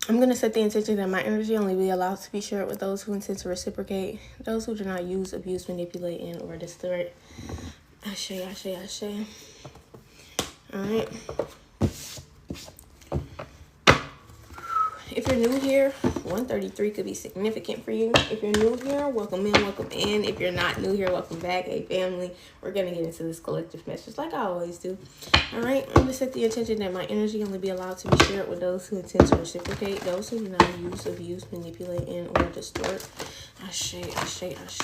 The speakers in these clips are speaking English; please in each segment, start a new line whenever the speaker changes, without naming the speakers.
I'm going to set the intention that my energy only be allowed to be shared with those who intend to reciprocate, those who do not use, abuse, manipulate, and or distort. Ashe, ashe, ashe. All right. If you're new here, 133 could be significant for you. If you're new here, welcome in, welcome in. If you're not new here, welcome back. Hey, family, we're going to get into this collective message like I always do. All right, I'm going to set the intention that my energy only be allowed to be shared with those who intend to reciprocate, those who do not use, abuse, manipulate, and or distort. Ashe, ashe, ashe.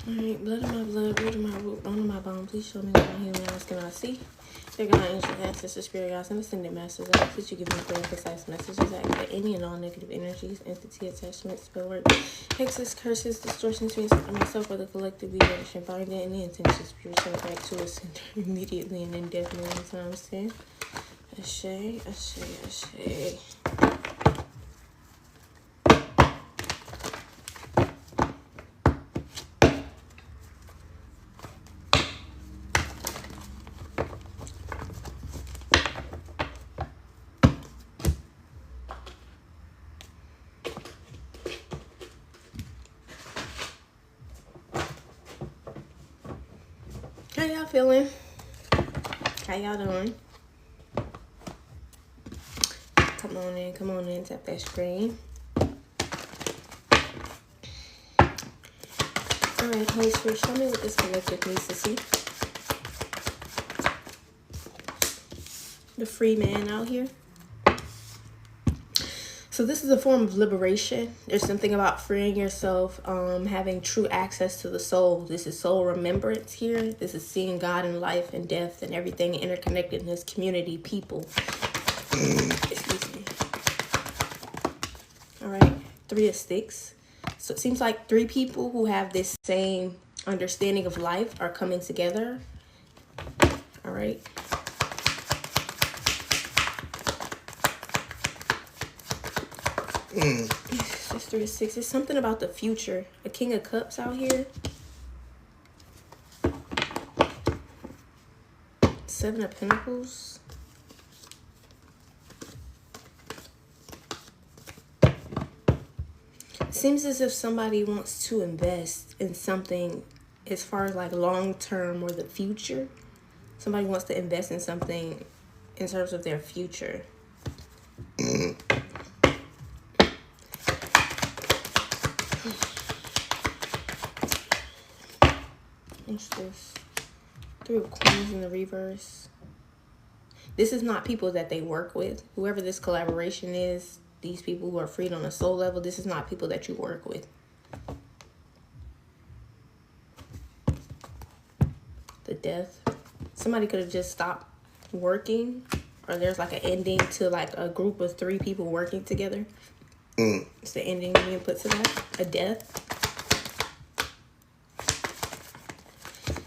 Alright, blood of my blood, root of my root, bone of my bone. Please show me what my human eyes cannot see. Dear God, angels, ancestors, spirit guides, and ascended masters, I ask that you give me clear and concise messages. I ask that any and all negative energies, entity attachments, spellwork, hexes, curses, distortions, means for myself or the collective, we should find it, and the intentions be returned back to us immediately and indefinitely. You know what I'm saying? Ashe, ashe, ashe. How y'all feeling? How y'all doing? Come on in, tap that screen. Alright, Holy Spirit, show me what this collective needs to see. The free man out here. So this is a form of liberation. There's something about freeing yourself, having true access to the soul. This is soul remembrance here. This is seeing God in life and death and everything interconnectedness, community, people. Excuse me. All right, 3 of Sticks. So it seems like 3 people who have this same understanding of life are coming together. All right. It's 3 of 6. It's something about the future. A King of Cups out here. 7 of Pentacles. It seems as if somebody wants to invest in something as far as like long term or the future. Somebody wants to invest in something in terms of their future. What's this? 3 of Coins in the reverse. This is not people that they work with. Whoever this collaboration is, these people who are freed on a soul level, this is not people that you work with. The Death. Somebody could have just stopped working, or there's like an ending to like a group of 3 people working together. It's the ending being put to that. A death.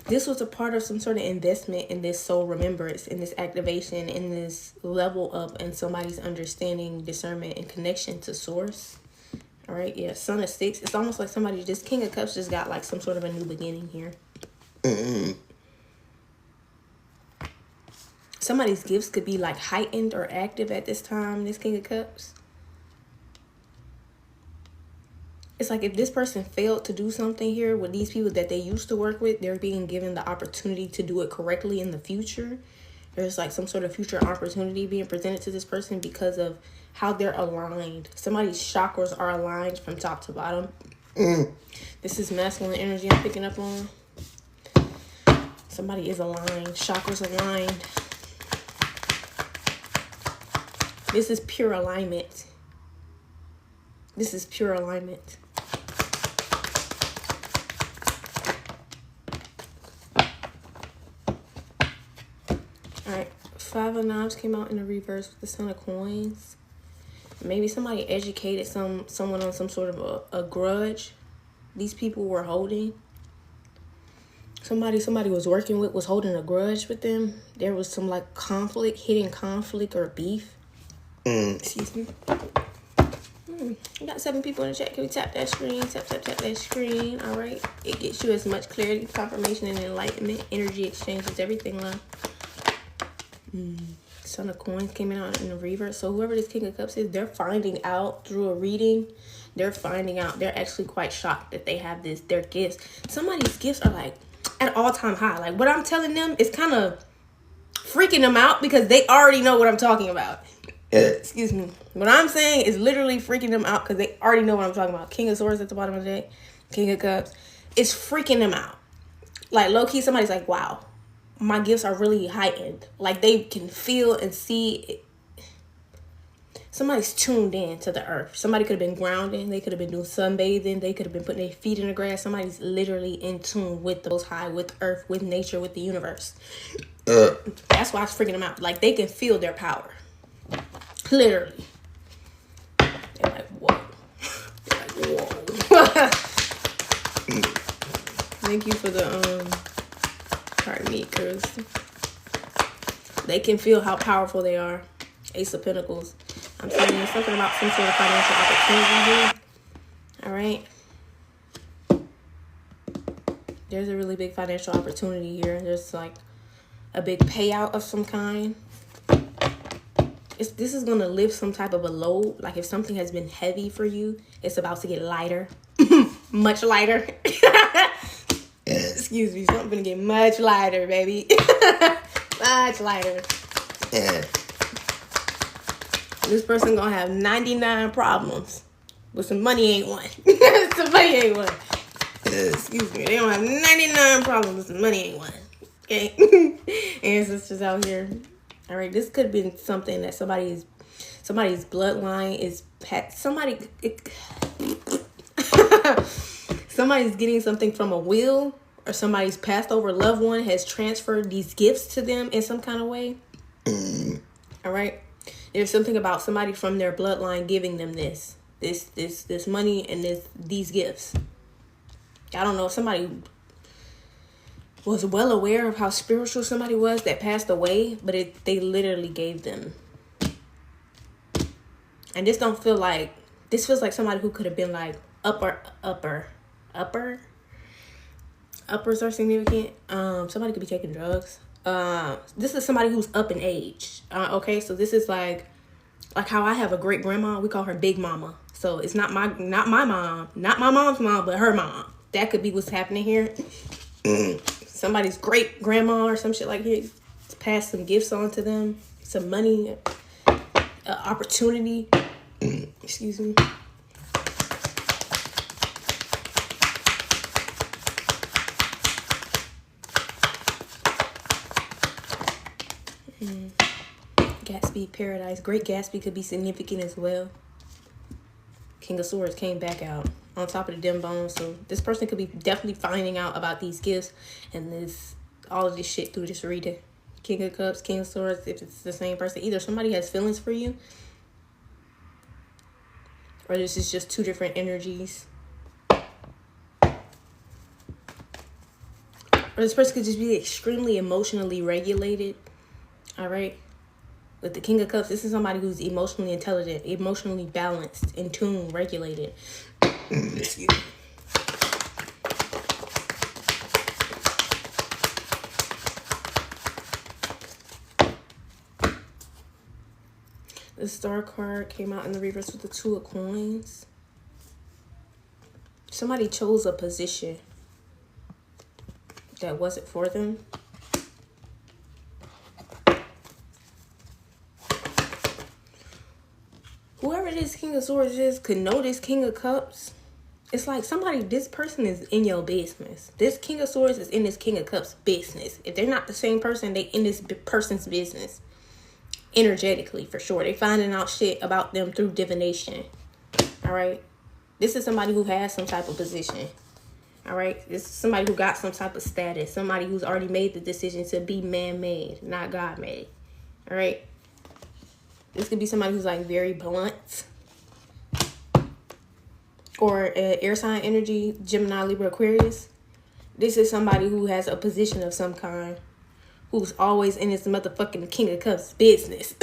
This was a part of some sort of investment in this soul remembrance, in this activation, in this level up in somebody's understanding, discernment, and connection to source. All right, yeah, Son of Sticks. It's almost like somebody just, King of Cups just got like some sort of a new beginning here. Somebody's gifts could be like heightened or active at this time, this King of Cups. It's like if this person failed to do something here with these people that they used to work with, they're being given the opportunity to do it correctly in the future. There's like some sort of future opportunity being presented to this person because of how they're aligned. Somebody's chakras are aligned from top to bottom. This is masculine energy I'm picking up on. Somebody is aligned. Chakras aligned. This is pure alignment. This is pure alignment. Alright, 5 of Knives came out in the reverse with the Son of Coins. Maybe somebody educated someone on some sort of a grudge these people were holding. Somebody was working with was holding a grudge with them. There was some like conflict, hidden conflict or beef. Excuse me. You got 7 people in the chat. Can we tap that screen? Tap that screen. All right. It gets you as much clarity, confirmation, and enlightenment. Energy exchanges, everything, love. Son of Coins came out in the reverse. So whoever this King of Cups is, they're finding out through a reading. They're finding out. They're actually quite shocked that they have their gifts. Somebody's gifts are like at all-time high. Like what I'm telling them is kind of freaking them out because they already know what I'm talking about. Excuse me. What I'm saying is literally freaking them out because they already know what I'm talking about. King of Swords at the bottom of the deck. King of Cups. It's freaking them out. Like low-key, somebody's like, wow, my gifts are really heightened. Like they can feel and see it. Somebody's tuned in to the earth. Somebody could have been grounding. They could have been doing sunbathing. They could have been putting their feet in the grass. Somebody's literally in tune with the Most High, with earth, with nature, with the universe. That's why it's freaking them out. Like they can feel their power. Literally. They're like, whoa. They're like, whoa. Thank you for the, pardon me, because they can feel how powerful they are. Ace of Pentacles. I'm saying something about some sort of financial opportunity here. All right. There's a really big financial opportunity here. There's like a big payout of some kind. This is going to lift some type of a load. Like if something has been heavy for you, it's about to get lighter. Much lighter. Excuse me. Something going to get much lighter, baby. Much lighter. This person going to have 99 problems. But some money ain't one. Some money ain't one. Excuse me. They don't have 99 problems, but some money ain't one. Okay? Ancestors out here. All right, this could have been something that somebody's bloodline is somebody's getting something from a will, or somebody's passed over loved one has transferred these gifts to them in some kind of way. All right, there's something about somebody from their bloodline giving them this money and these gifts. I don't know if somebody was well aware of how spiritual somebody was that passed away, but they literally gave them. And this feels like somebody who could have been like uppers are significant. Somebody could be taking drugs. This is somebody who's up in age. Okay, so this is like how I have a great grandma. We call her Big Mama. So it's not my mom, not my mom's mom, but her mom. That could be what's happening here. Somebody's great grandma or some shit like that to pass some gifts on to them, some money, opportunity. Excuse me. Gatsby Paradise. Great Gatsby could be significant as well. King of Swords came back out on top of the dim bones. So this person could be definitely finding out about these gifts and all of this shit through this reading. King of Cups, King of Swords, if it's the same person. Either somebody has feelings for you, or this is just two different energies. Or this person could just be extremely emotionally regulated. All right. With the King of Cups, this is somebody who's emotionally intelligent, emotionally balanced, in tune, regulated. Excuse me. The Star card came out in the reverse with the Two of Coins. Somebody chose a position that wasn't for them. Whoever this King of Swords is could know this King of Cups. It's like this person is in your business. This King of Swords is in this King of Cups business. If they're not the same person, they in this person's business. Energetically, for sure. They finding out shit about them through divination. All right. This is somebody who has some type of position. All right. This is somebody who got some type of status. Somebody who's already made the decision to be man-made, not God-made. All right. This could be somebody who's like very blunt. Or air sign energy, Gemini, Libra, Aquarius. This is somebody who has a position of some kind. Who's always in his motherfucking King of Cups business.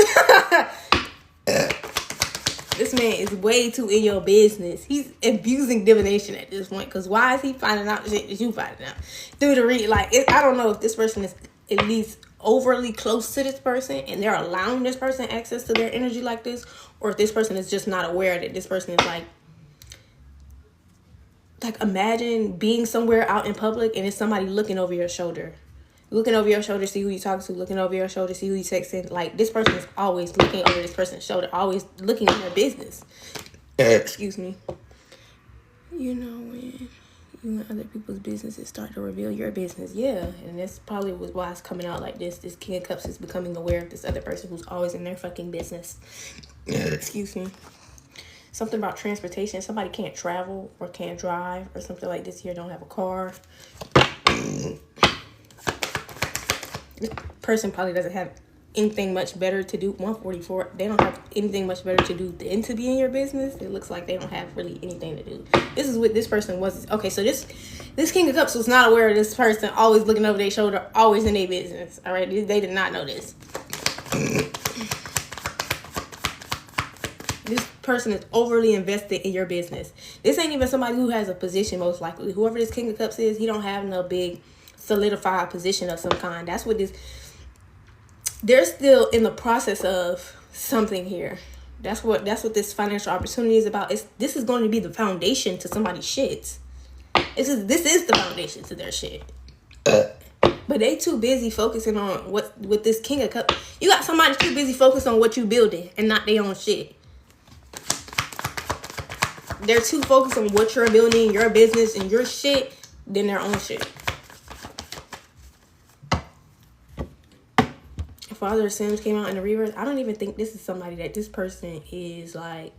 This This man is way too in your business. He's abusing divination at this point. Because why is he finding out shit that you finding out? Through the read. Like, I don't know if this person is at least overly close to this person and they're allowing this person access to their energy like this. Or if this person is just not aware that this person is like imagine being somewhere out in public and it's somebody looking over your shoulder. Looking over your shoulder, see who you talking to. Looking over your shoulder, see who you texting. Like, this person is always looking over this person's shoulder. Always looking at their business. Excuse me. You know, when you and other people's businesses start to reveal your business. Yeah, and that's probably why it's coming out like this. This King of Cups is becoming aware of this other person who's always in their fucking business. Excuse me. Something about transportation. Somebody can't travel or can't drive or something like this here. Don't have a car. This person probably doesn't have anything much better to do. 144. They don't have anything much better to do than to be in your business. It looks like they don't have really anything to do. This is what this person was. Okay, so this King of Cups was not aware of this person always looking over their shoulder, always in their business. All right, they did not know this. This person is overly invested in your business. This ain't even somebody who has a position, most likely. Whoever this King of Cups is, he don't have no big solidified position of some kind. That's what this... They're still in the process of something here. That's what this financial opportunity is about. This is going to be the foundation to somebody's shit. This is the foundation to their shit. But they too busy focusing on what with this King of Cups. You got somebody too busy focused on what you building and not their own shit. They're too focused on what you're building, your business, and your shit than their own shit. Father of Sims came out in the reverse. I don't even think this is somebody that this person is like.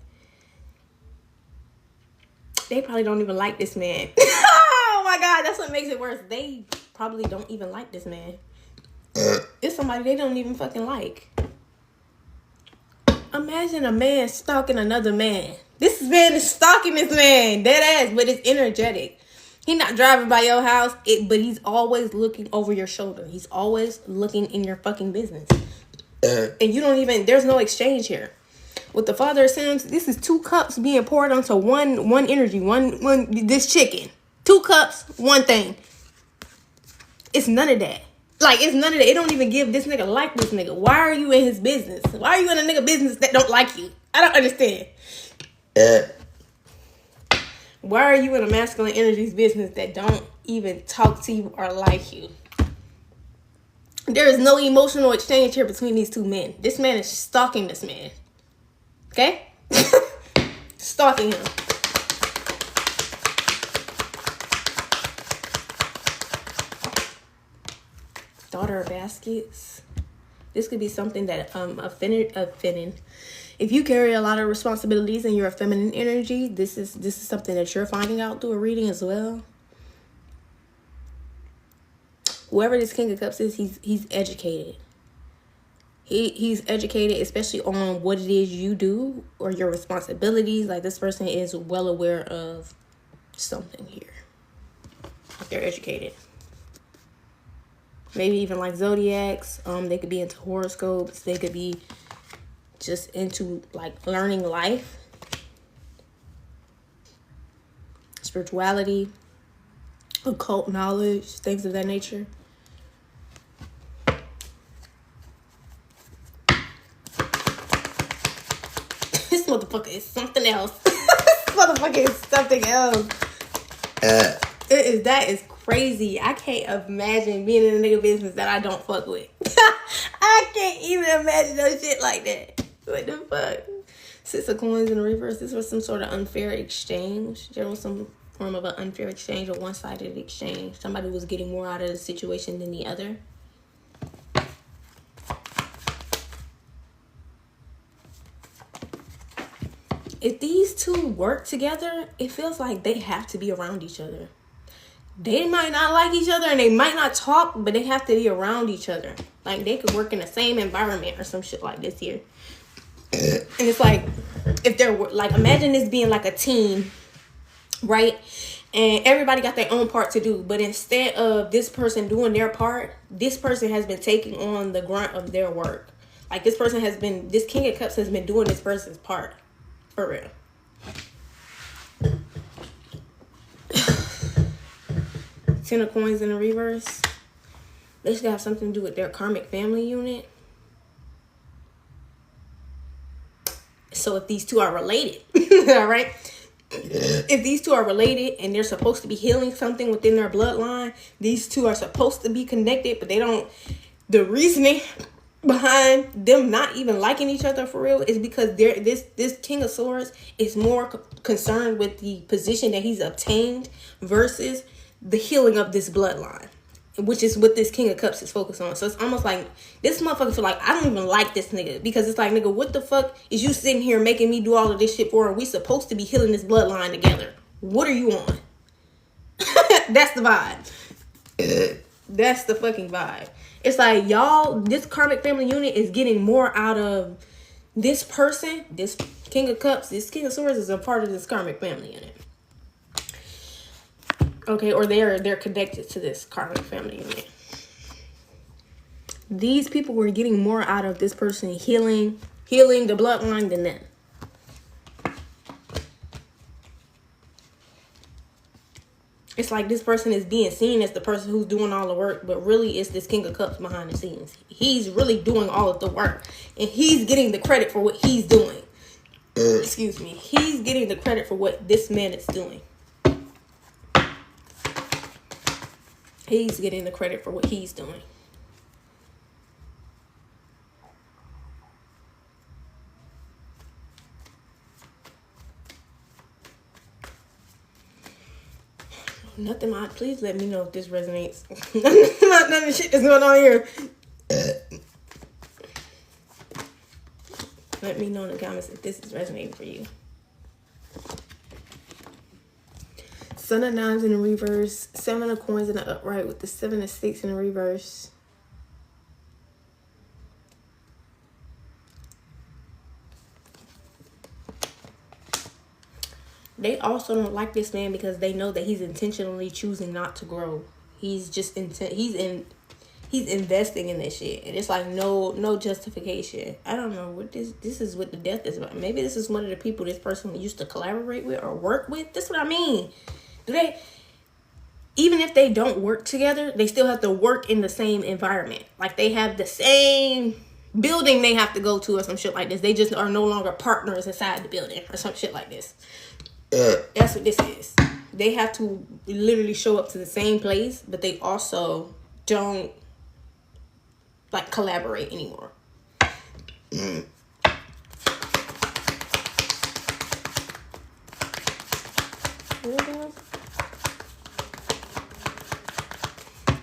They probably don't even like this man. Oh my God, that's what makes it worse. They probably don't even like this man. It's somebody they don't even fucking like. Imagine a man stalking another man. This man is stalking this man, dead ass, but it's energetic. He's not driving by your house, but he's always looking over your shoulder. He's always looking in your fucking business. And you don't even, there's no exchange here. With the Father of Sims, this is 2 cups being poured onto one energy, this chicken. 2 cups, one thing. It's none of that. Like, it's none of that. It don't even give this nigga like this nigga. Why are you in his business? Why are you in a nigga business that don't like you? I don't understand. Why are you in a masculine energies business that don't even talk to you or like you? There is no emotional exchange here between these 2 men. This man is stalking this man. Okay? Stalking him. Daughter of Baskets. This could be something that if you carry a lot of responsibilities and you're a feminine energy, this is something that you're finding out through a reading as well. Whoever this King of Cups is, he's educated. He's educated, especially on what it is you do or your responsibilities. Like, this person is well aware of something here. They're educated. Maybe even like zodiacs. They could be into horoscopes. They could be just into like learning life, spirituality, occult knowledge, things of that nature. This motherfucker is something else. This motherfucker is something else. That is crazy. I can't imagine being in a nigga business that I don't fuck with. I can't even imagine no shit like that. What the fuck? 6 of Coins in the reverse. This was some sort of unfair exchange. There was some form of an unfair exchange or one-sided exchange. Somebody was getting more out of the situation than the other. If these 2 work together, it feels like they have to be around each other. They might not like each other and they might not talk, but they have to be around each other. Like, they could work in the same environment or some shit like this here. And it's like, if they're like, imagine this being like a team, right? And everybody got their own part to do. But instead of this person doing their part, this person has been taking on the grunt of their work. Like, this King of Cups has been doing this person's part. For real. Ten of Coins in the reverse. This could have something to do with their karmic family unit. So if these two are related, all right? If these two are related and they're supposed to be healing something within their bloodline, these two are supposed to be connected, but they don't. The reasoning behind them not even liking each other for real is because this King of Swords is more concerned with the position that he's obtained versus the healing of this bloodline, which is what this King of Cups is focused on. So it's almost like this motherfucker feel like I don't even like this nigga, because it's like, nigga, what the fuck is you sitting here making me do all of this shit for, and we supposed to be healing this bloodline together? What are you on? That's the vibe. That's the fucking vibe. It's like, y'all, this karmic family unit is getting more out of this person. This King of Cups, this King of Swords is a part of this karmic family unit. Okay, or they're connected to this karmic family unit. These people were getting more out of this person healing the bloodline than them. It's like this person is being seen as the person who's doing all the work, but really it's this King of Cups behind the scenes. He's really doing all of the work, and he's getting the credit for what he's doing. Excuse me. He's getting the credit for what this man is doing. He's getting the credit for what he's doing. Nothing much. Please let me know if this resonates. None of the shit that's going on here. Let me know in the comments if this is resonating for you. Son of Nines in the reverse. Seven of Coins in the upright with the Seven of Sticks in the reverse. They also don't like this man because they know that he's intentionally choosing not to grow. He's just he's investing in this shit, and it's like no justification. I don't know what this is what the death is about. Maybe this is one of the people this person used to collaborate with or work with. That's what I mean. Do they, even if they don't work together, they still have to work in the same environment. Like they have the same building they have to go to or some shit like this. They just are no longer partners inside the building or some shit like this. That's what this is. They have to literally show up to the same place, but they also don't like collaborate anymore.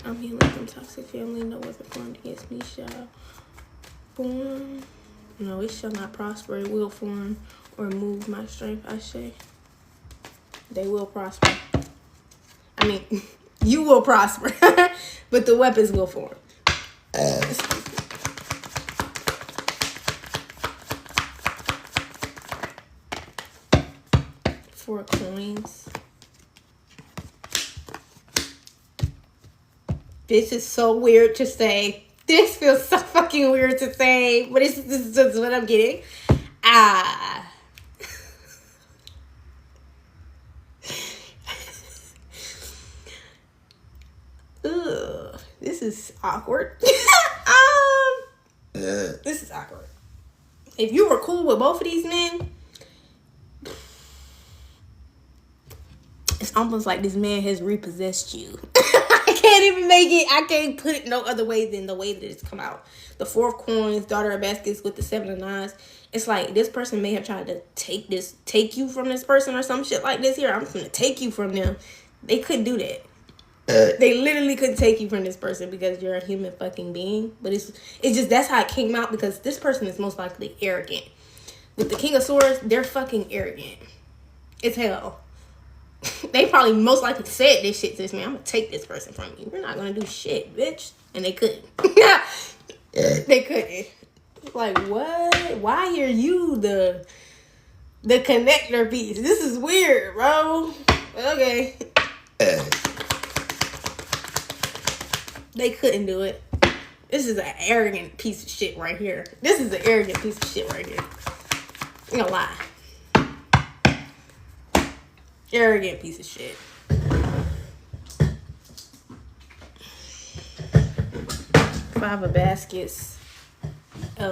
I'm healing from toxic family. No weapon formed against me shall form. No, it shall not prosper. It will form or move my strength, I say. They will prosper. I mean, you will prosper, but the weapons will form. Four Coins. This is so weird to say. This feels so fucking weird to say, but this is just what I'm getting. Ugh, this is awkward. This is awkward. If you were cool with both of these men, it's almost like this man has repossessed you. I can't even make it. I can't put it no other way than the way that it's come out. The Four of Coins, Daughter of Baskets with the Seven of Nines. It's like this person may have tried to take you from this person or some shit like this. Here, I'm going to take you from them. They couldn't do that. They literally couldn't take you from this person because you're a human fucking being. But it's just, that's how it came out, because this person is most likely arrogant. With the King of Swords, they're fucking arrogant. It's hell. They probably most likely said this shit to this man. I'm going to take this person from you. You're not going to do shit, bitch. And they couldn't. They couldn't. Like, what? Why are you the connector piece? This is weird, bro. Okay. They couldn't do it. This is an arrogant piece of shit right here. This is an arrogant piece of shit right here. I'm gonna lie. Arrogant piece of shit. 5 of baskets.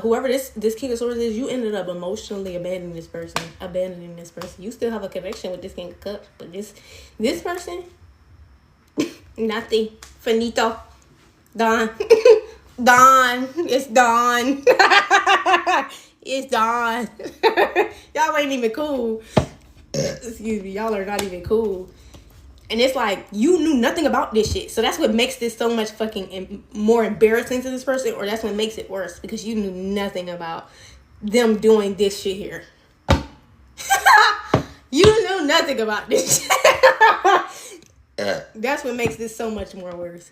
Whoever this King of Swords is, you ended up emotionally abandoning this person. You still have a connection with this King of Cups, but this person, nothing. Finito. Done. Done. It's done. It's done. Y'all ain't even cool. Excuse me. Y'all are not even cool. And it's like, you knew nothing about this shit. So that's what makes this so much fucking more embarrassing to this person. Or that's what makes it worse. Because you knew nothing about them doing this shit here. You knew nothing about this shit. That's what makes this so much more worse.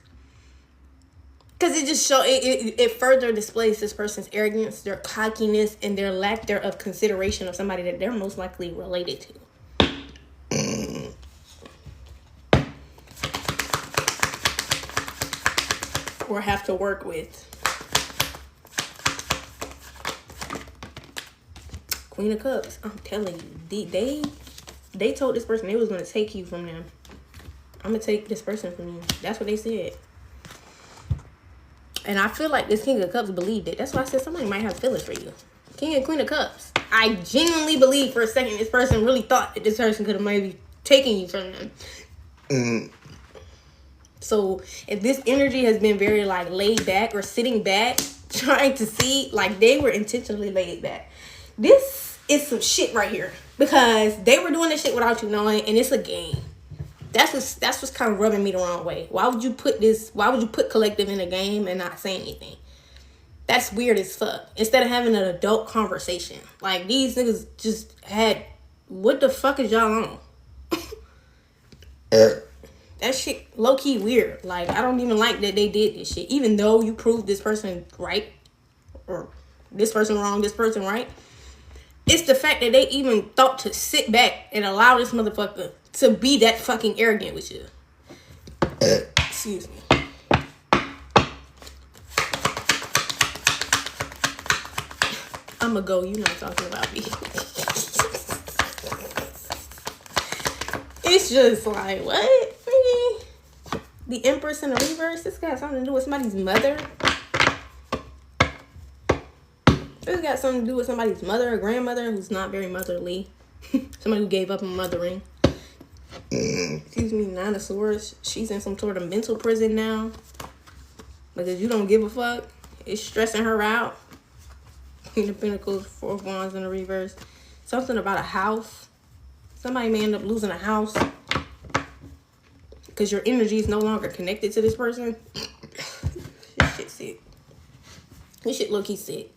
Because it just it further displays this person's arrogance, their cockiness, and their lack thereof consideration of somebody that they're most likely related to. Or have to work with. Queen of Cups. I'm telling you, they told this person they was gonna take you from them. I'm gonna take this person from you. That's what they said. And I feel like this King of Cups believed it. That's why I said somebody might have feelings for you. King and Queen of Cups. I genuinely believe for a second this person really thought that this person could have maybe taken you from them. So if this energy has been very like laid back or sitting back, trying to see, like they were intentionally laid back. This is some shit right here. Because they were doing this shit without you knowing, and it's a game. That's what's kind of rubbing me the wrong way. Why would you put collective in a game and not say anything? That's weird as fuck. Instead of having an adult conversation. Like, these niggas just had, what the fuck is y'all on? That shit low-key weird. Like, I don't even like that they did this shit. Even though you proved this person right, or this person wrong, this person right. It's the fact that they even thought to sit back and allow this motherfucker to be that fucking arrogant with you. Excuse me. I'ma go. You not talking about me. It's just like, what? The Empress in the reverse? This got something to do with somebody's mother? This got something to do with somebody's mother or grandmother who's not very motherly. Somebody who gave up on mothering. Excuse me, Nine of Swords. She's in some sort of mental prison now. Because you don't give a fuck. It's stressing her out. Queen of Pentacles, 4 of Wands in the reverse. Something about a house. Somebody may end up losing a house. Because your energy is no longer connected to this person. This shit sick. This shit low-key sick.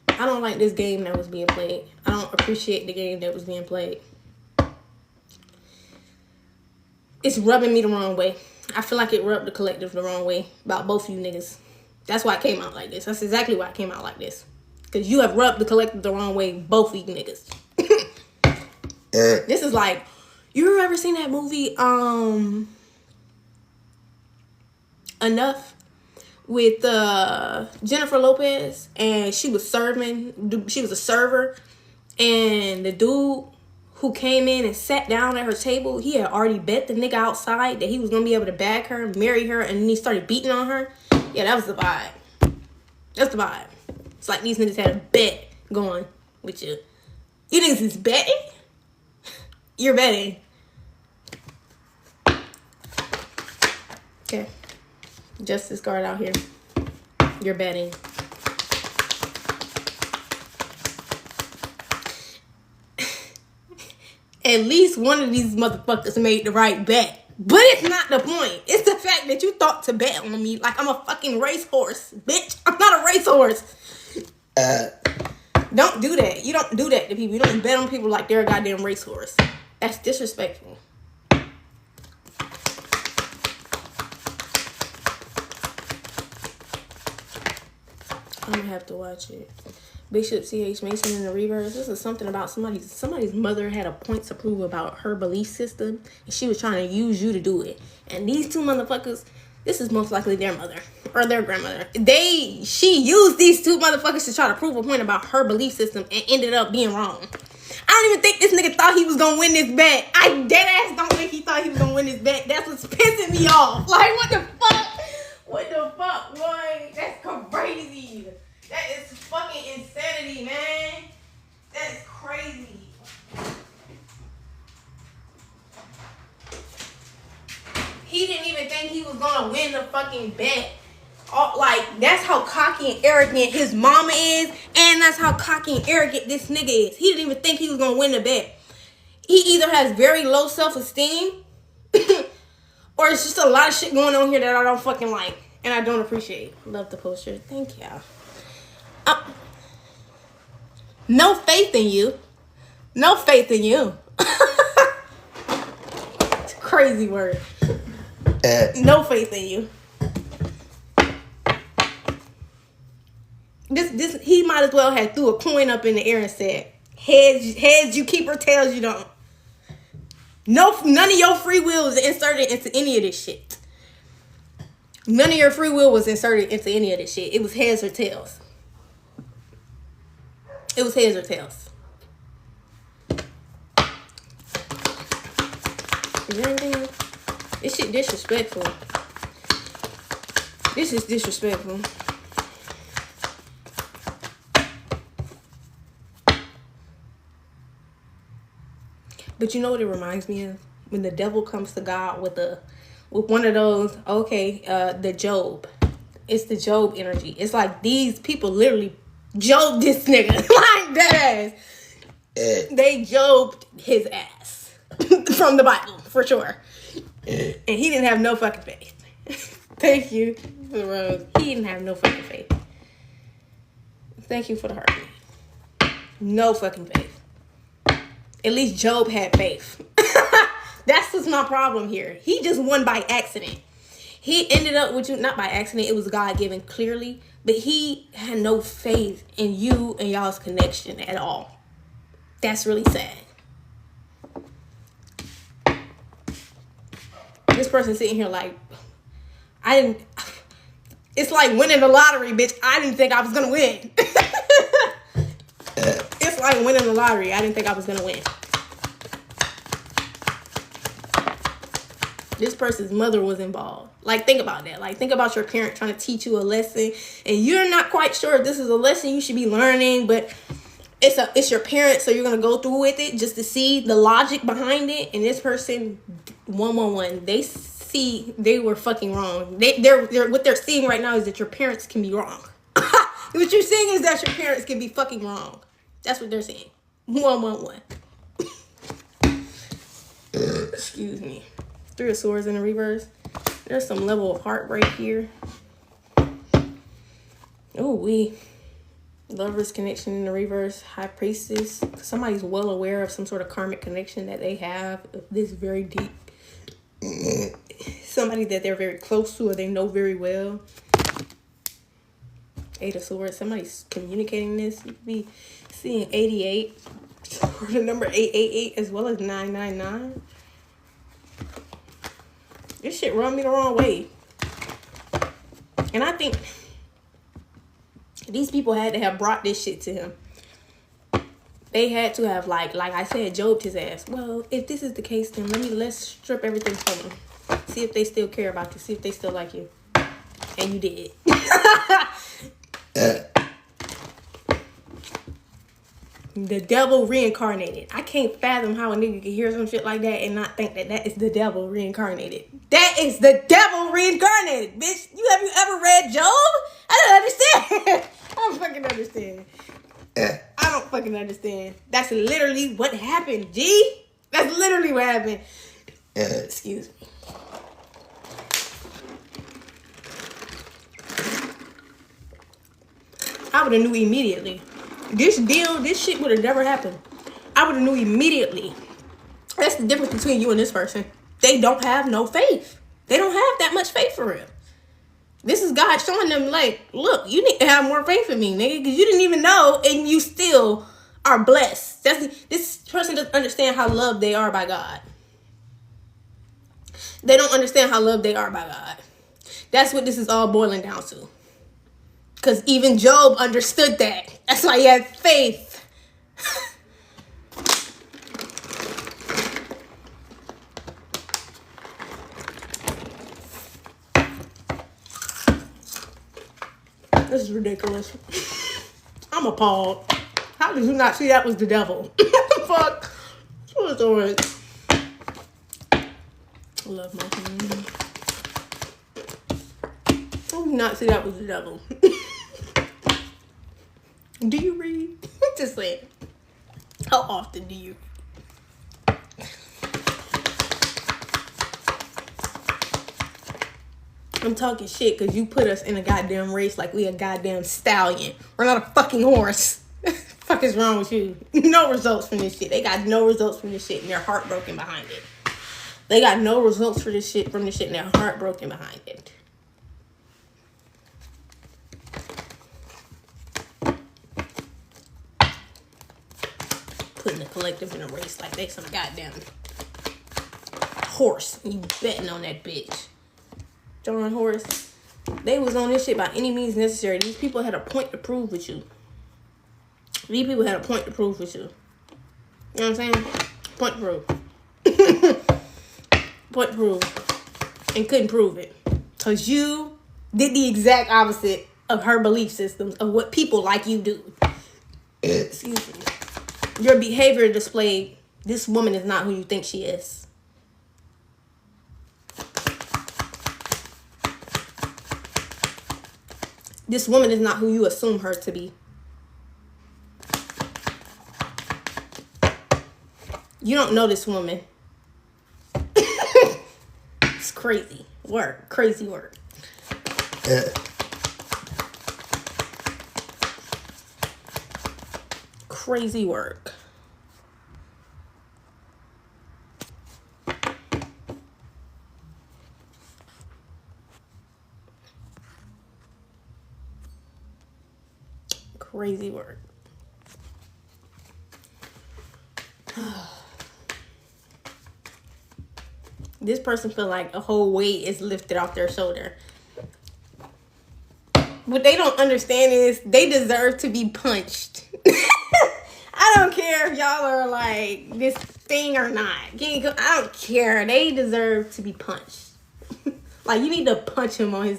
I don't like this game that was being played. I don't appreciate the game that was being played. It's rubbing me the wrong way. I feel like it rubbed the collective the wrong way about both of you niggas. That's why it came out like this. That's exactly why it came out like this. Because you have rubbed the collective the wrong way, both of you niggas. This is like, you ever seen that movie, Enough? With Jennifer Lopez, and she was a server, and the dude who came in and sat down at her table, he had already bet the nigga outside that he was gonna be able to bag her, marry her, and then he started beating on her. Yeah, that was the vibe. That's the vibe. It's like these niggas had a bet going with you. You niggas is betting? You're betting. Okay. Justice card out here. You're betting. At least one of these motherfuckers made the right bet. But it's not the point. It's the fact that you thought to bet on me like I'm a fucking racehorse. Bitch, I'm not a racehorse. Don't do that. You don't do that to people. You don't bet on people like they're a goddamn racehorse. That's disrespectful. I'm gonna have to watch it. Bishop C.H. Mason in the reverse. This is something about somebody's mother had a point to prove about her belief system, and she was trying to use you to do it. And these two motherfuckers, this is most likely their mother or their grandmother. She used these two motherfuckers to try to prove a point about her belief system and ended up being wrong. I don't even think this nigga thought he was gonna win this bet. I dead ass don't think he thought he was gonna win this bet. That's what's pissing me off. Like, what the fuck? What the fuck, boy? That's crazy. That is fucking insanity, man. That is crazy. He didn't even think he was gonna win the fucking bet. Like, that's how cocky and arrogant his mama is, and that's how cocky and arrogant this nigga is. He didn't even think he was gonna win the bet. He either has very low self-esteem, or it's just a lot of shit going on here that I don't fucking like, and I don't appreciate. Love the poster. Thank y'all. No faith in you. No faith in you. It's a crazy word. No faith in you. This he might as well have threw a coin up in the air and said, heads you keep or tails you don't. None of your free will was inserted into any of this shit. None of your free will was inserted into any of this shit. It was heads or tails. It was heads or tails. Is there anything else? This shit disrespectful. This is disrespectful. But you know what it reminds me of? When the devil comes to God with one of those, the Job. It's the Job energy. It's like these people literally Job this nigga. Like that ass. They Jobbed his ass. From the Bible, for sure. And he didn't have no fucking faith. Thank you for the rose. He didn't have no fucking faith. Thank you for the heart. No fucking faith. At least Job had faith. That's what's my problem here. He just won by accident. He ended up with you, not by accident. It was God given clearly. But he had no faith in you and y'all's connection at all. That's really sad. This person sitting here like, it's like winning the lottery, bitch. I didn't think I was going to win. It's like winning the lottery. I didn't think I was going to win. This person's mother was involved. Like, think about that. Like, think about your parent trying to teach you a lesson, and you're not quite sure if this is a lesson you should be learning, but it's your parent, so you're going to go through with it just to see the logic behind it. And this person, 111, they were fucking wrong. They're what they're seeing right now is that your parents can be wrong. What you're seeing is that your parents can be fucking wrong. That's what they're saying. 111. Excuse me. 3 of Swords in the reverse. There's some level of heartbreak here. Oh, Lover's connection in the reverse. High Priestess. Somebody's well aware of some sort of karmic connection that they have. This very deep. Somebody that they're very close to or they know very well. 8 of Swords. Somebody's communicating this. You could be seeing 88. Or the number 888 as well as 999. This shit run me the wrong way. And I think these people had to have brought this shit to him. They had to have, like I said, Jobbed his ass. Well, if this is the case, then let's strip everything from them. See if they still care about you. See if they still like you. And you did. The devil reincarnated. I can't fathom how a nigga can hear some shit like that and not think that is the devil reincarnated. That is the devil reincarnated, bitch. Have you ever read Job? I don't understand. I don't fucking understand. I don't fucking understand. That's literally what happened, G. That's literally what happened. Excuse me. I would have knew immediately. This shit would have never happened. I would have knew immediately. That's the difference between you and this person. They don't have no faith. They don't have that much faith for real. This is God showing them, like, look, you need to have more faith in me, nigga, because you didn't even know, and you still are blessed. This person doesn't understand how loved they are by God. They don't understand how loved they are by God. That's what this is all boiling down to. Because even Job understood that. That's why he had faith. This is ridiculous. I'm appalled. How did you not see that was the devil? What the fuck? What was it? I love my phone. How did you not see that was the devil? Do you read? Just saying. How often do you? I'm talking shit because you put us in a goddamn race like we a goddamn stallion. We're not a fucking horse. Fuck is wrong with you? No results from this shit. They got no results from this shit and they're heartbroken behind it. They got no results for this shit from this shit and they're heartbroken behind it. Putting the collective in a race like they some goddamn horse. You betting on that bitch. John Horse. They was on this shit by any means necessary. These people had a point to prove with you. These people had a point to prove with you. You know what I'm saying? Point to prove. Point to prove. And couldn't prove it. Because you did the exact opposite of her belief systems of what people like you do. Excuse me. Your behavior displayed this woman is not who you think she is. This woman is not who you assume her to be. You don't know this woman. It's crazy work. Crazy work. Crazy work. Crazy work. This person feel like a whole weight is lifted off their shoulder. What they don't understand is they deserve to be punched. I don't care if y'all are like this thing or not. I don't care. They deserve to be punched. Like you need to punch him like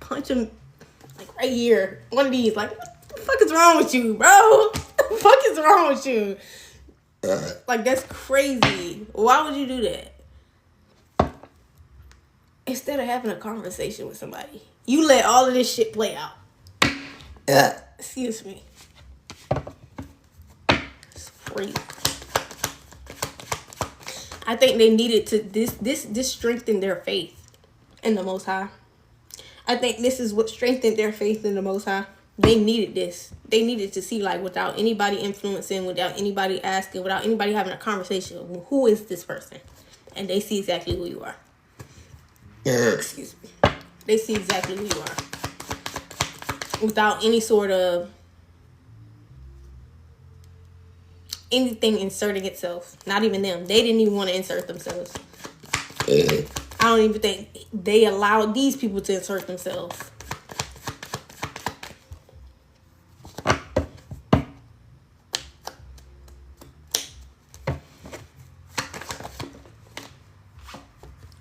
right here. One of these. Like what the fuck is wrong with you, bro? What the fuck is wrong with you? Like that's crazy. Why would you do that? Instead of having a conversation with somebody, you let all of this shit play out. Excuse me. It's crazy. I think they needed to this strengthened their faith in the Most High. I think this is what strengthened their faith in the Most High. They needed this. They needed to see like without anybody influencing, without anybody asking, without anybody having a conversation. Who is this person? And they see exactly who you are. Excuse me. They see exactly who you are. Without any sort of anything inserting itself. Not even them. They didn't even want to insert themselves. I don't even think they allowed these people to insert themselves.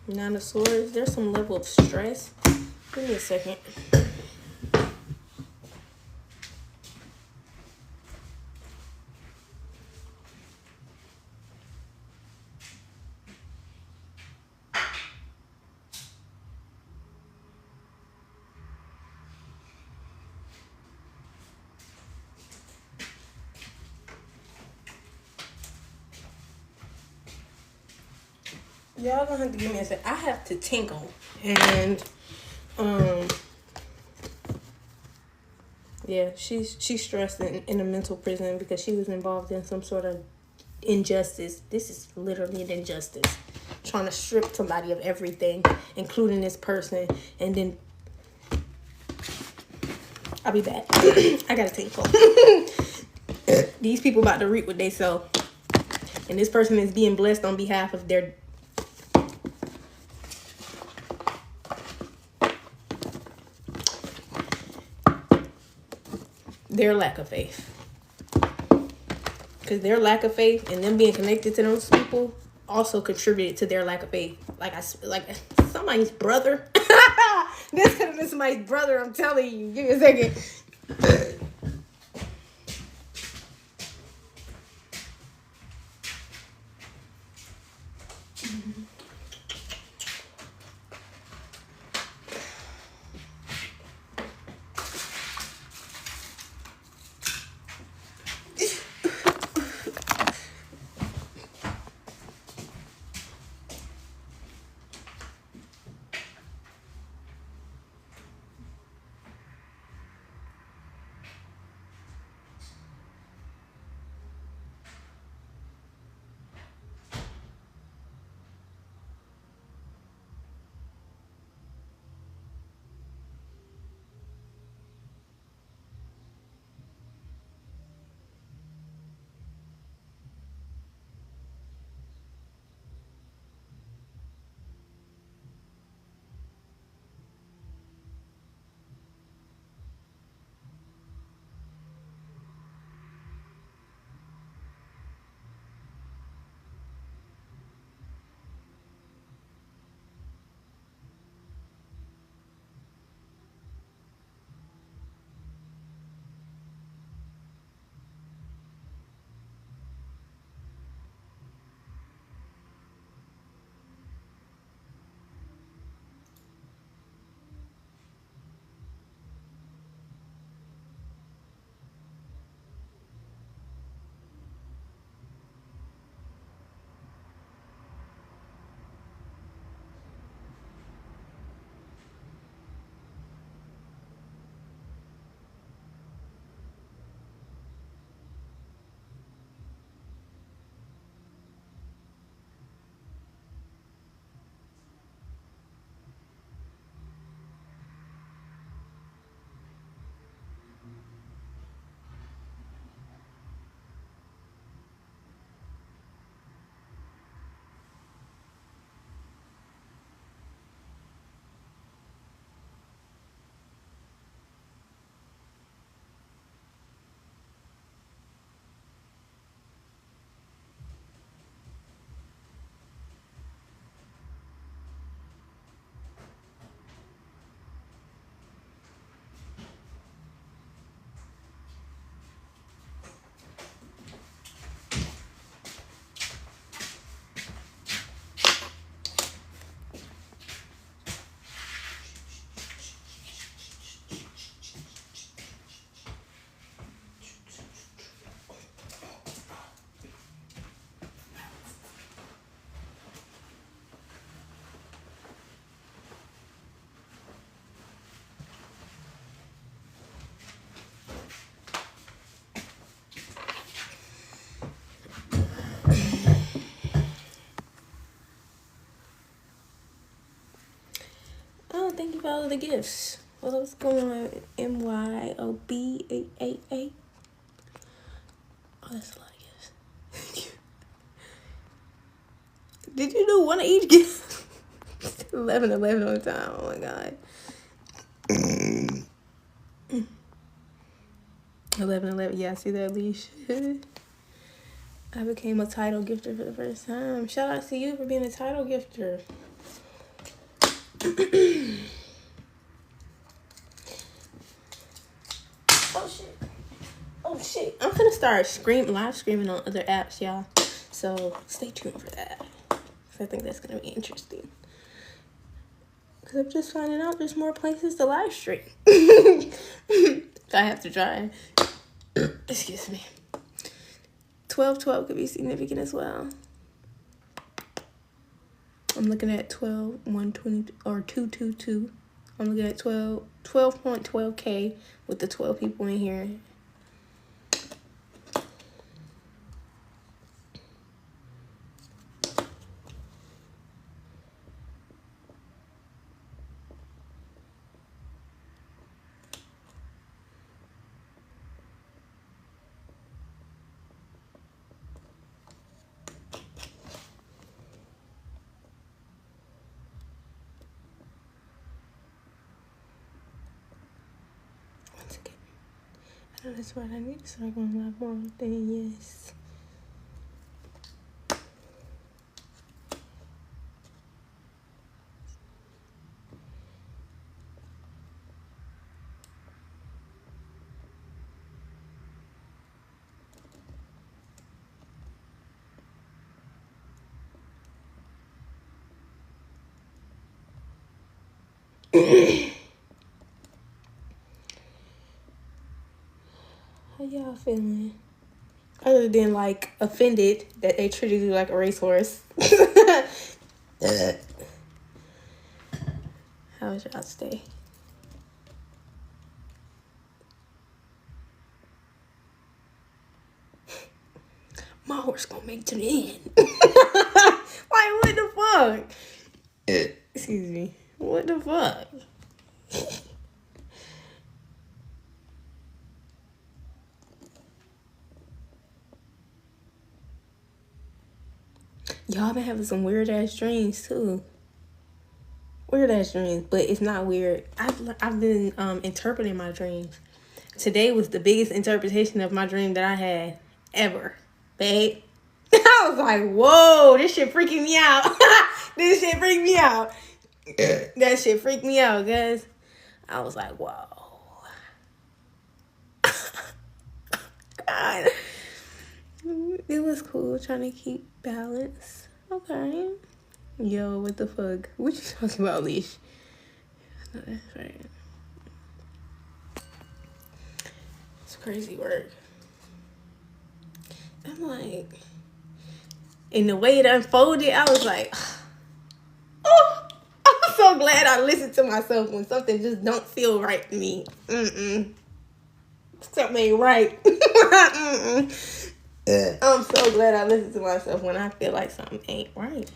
Nine of Swords. There's some level of stress. Give me a second. Y'all gonna have to give me a second. I have to tinkle. And yeah, she's stressed in a mental prison because she was involved in some sort of injustice. This is literally an injustice. Trying to strip somebody of everything, including this person, and then I'll be back. I gotta tinkle. These people about to reap what they sow. And this person is being blessed on behalf of their lack of faith. Because their lack of faith and them being connected to those people also contributed to their lack of faith. Like somebody's brother. This could have been somebody's brother, I'm telling you. Give me a second. Oh, thank you for all of the gifts. Well, what's going on? MYOBAAA. Oh, that's a lot of gifts. Did you do one of each gift? 11 on time. Oh my god. 11. Yeah, see that, Leash? I became a title gifter for the first time. Shout out to you for being a title gifter. Oh shit. I'm gonna start live streaming on other apps, y'all. So stay tuned for that. I think that's gonna be interesting. Cause I'm just finding out there's more places to live stream. I have to try. Excuse me. 12/12 could be significant as well. I'm looking at 12/120 or 222. I'm looking at 12.12K with the 12 people in here. Once again, I know that's what I need to start going live more often. Yes. y'all feeling? Other than like offended that they treated you like a racehorse. How was y'all stay? My horse gonna make it to the end. Like, what the fuck? Excuse me. What the fuck? Y'all been having some weird ass dreams too. Weird ass dreams, but it's not weird. I've been interpreting my dreams. Today was the biggest interpretation of my dream that I had ever, babe. I was like, whoa, this shit freaking me out. This shit freaked me out. That shit freaked me out, guys. I was like, whoa. God. It was cool trying to keep balance. Okay. Yo, what the fuck? What you talking about, Leash? No, that's right. It's crazy work. I'm like, in the way it unfolded, I was like, oh, I'm so glad I listened to myself when something just don't feel right to me. Something ain't right. I'm so glad I listened to myself when I feel like something ain't right.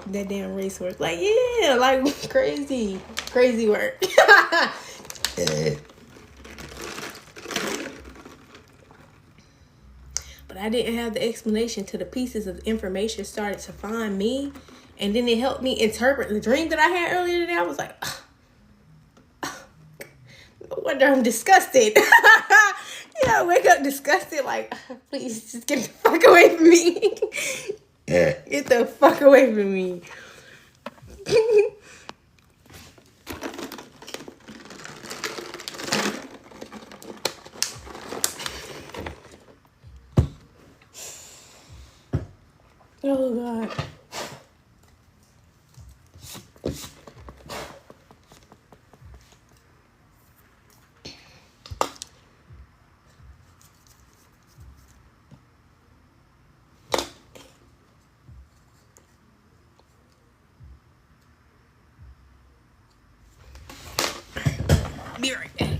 That damn racehorse, like, yeah, like crazy work. But I didn't have the explanation to the pieces of information started to find me, and then it helped me interpret the dream that I had earlier today. I was like, no wonder I'm disgusted. Yeah, I wake up disgusted, like, please just get the fuck away from me. Get the fuck away from me. Oh, God. Be right back.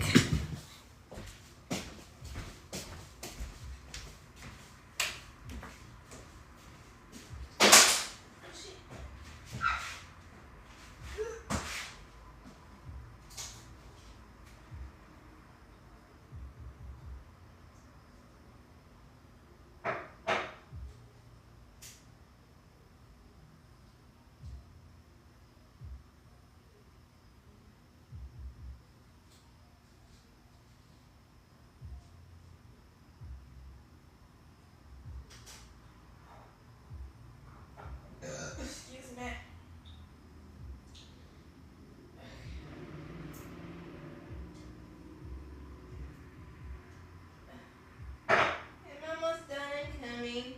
Excuse me. I'm almost done coming.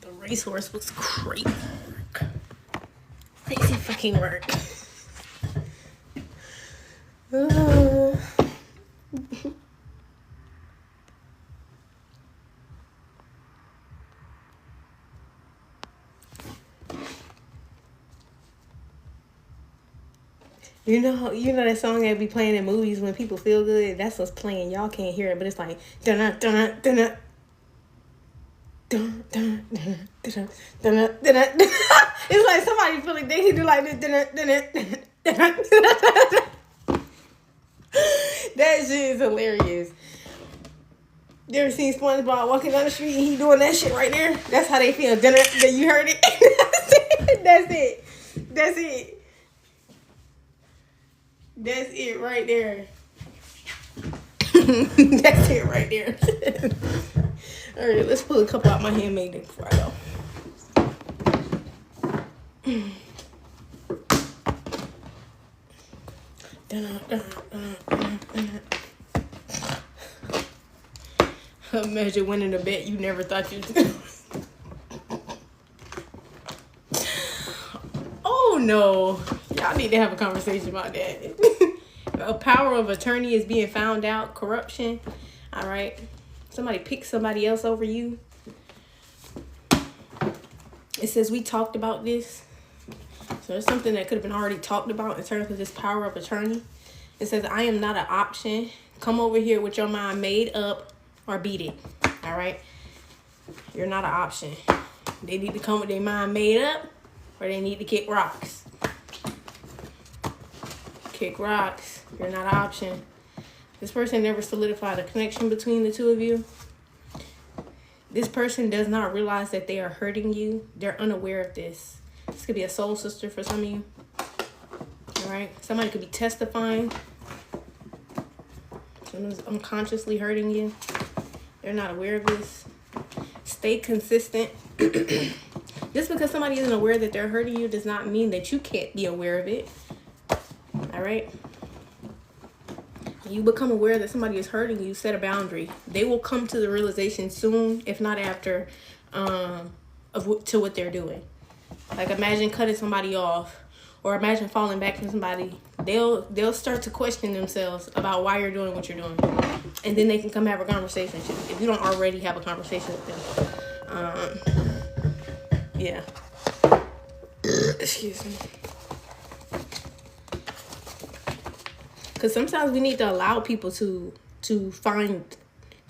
The racehorse was crazy work. Crazy fucking work. You know that song that be playing in movies when people feel good? That's what's playing. Y'all can't hear it, but it's like dun dun dun dun dun dun dun dun dun. It's like somebody feeling they do like this. That shit is hilarious. You ever seen SpongeBob walking down the street and he doing that shit right there? That's how they feel. That you heard it. That's it. That's it. That's it right there. That's it right there. All right, let's pull a couple out my handmade before I go. Imagine winning a bet you never thought you'd do. Oh no. Y'all need to have a conversation about that. A power of attorney is being found out. Corruption. All right. Somebody picks somebody else over you. It says we talked about this. So it's something that could have been already talked about in terms of this power of attorney. It says, I am not an option. Come over here with your mind made up or beat it. All right. You're not an option. They need to come with their mind made up or they need to kick rocks. Kick rocks. You're not an option. This person never solidified a connection between the two of you. This person does not realize that they are hurting you. They're unaware of this. This could be a soul sister for some of you. All right. Somebody could be testifying. Someone's unconsciously hurting you. They're not aware of this. Stay consistent. Just because somebody isn't aware that they're hurting you does not mean that you can't be aware of it. All right. You become aware that somebody is hurting you, set a boundary. They will come to the realization soon, if not after, to what they're doing. Like imagine cutting somebody off, or imagine falling back from somebody. They'll start to question themselves about why you're doing what you're doing, and then they can come have a conversation with you if you don't already have a conversation with them. Yeah. Excuse me. Because sometimes we need to allow people to find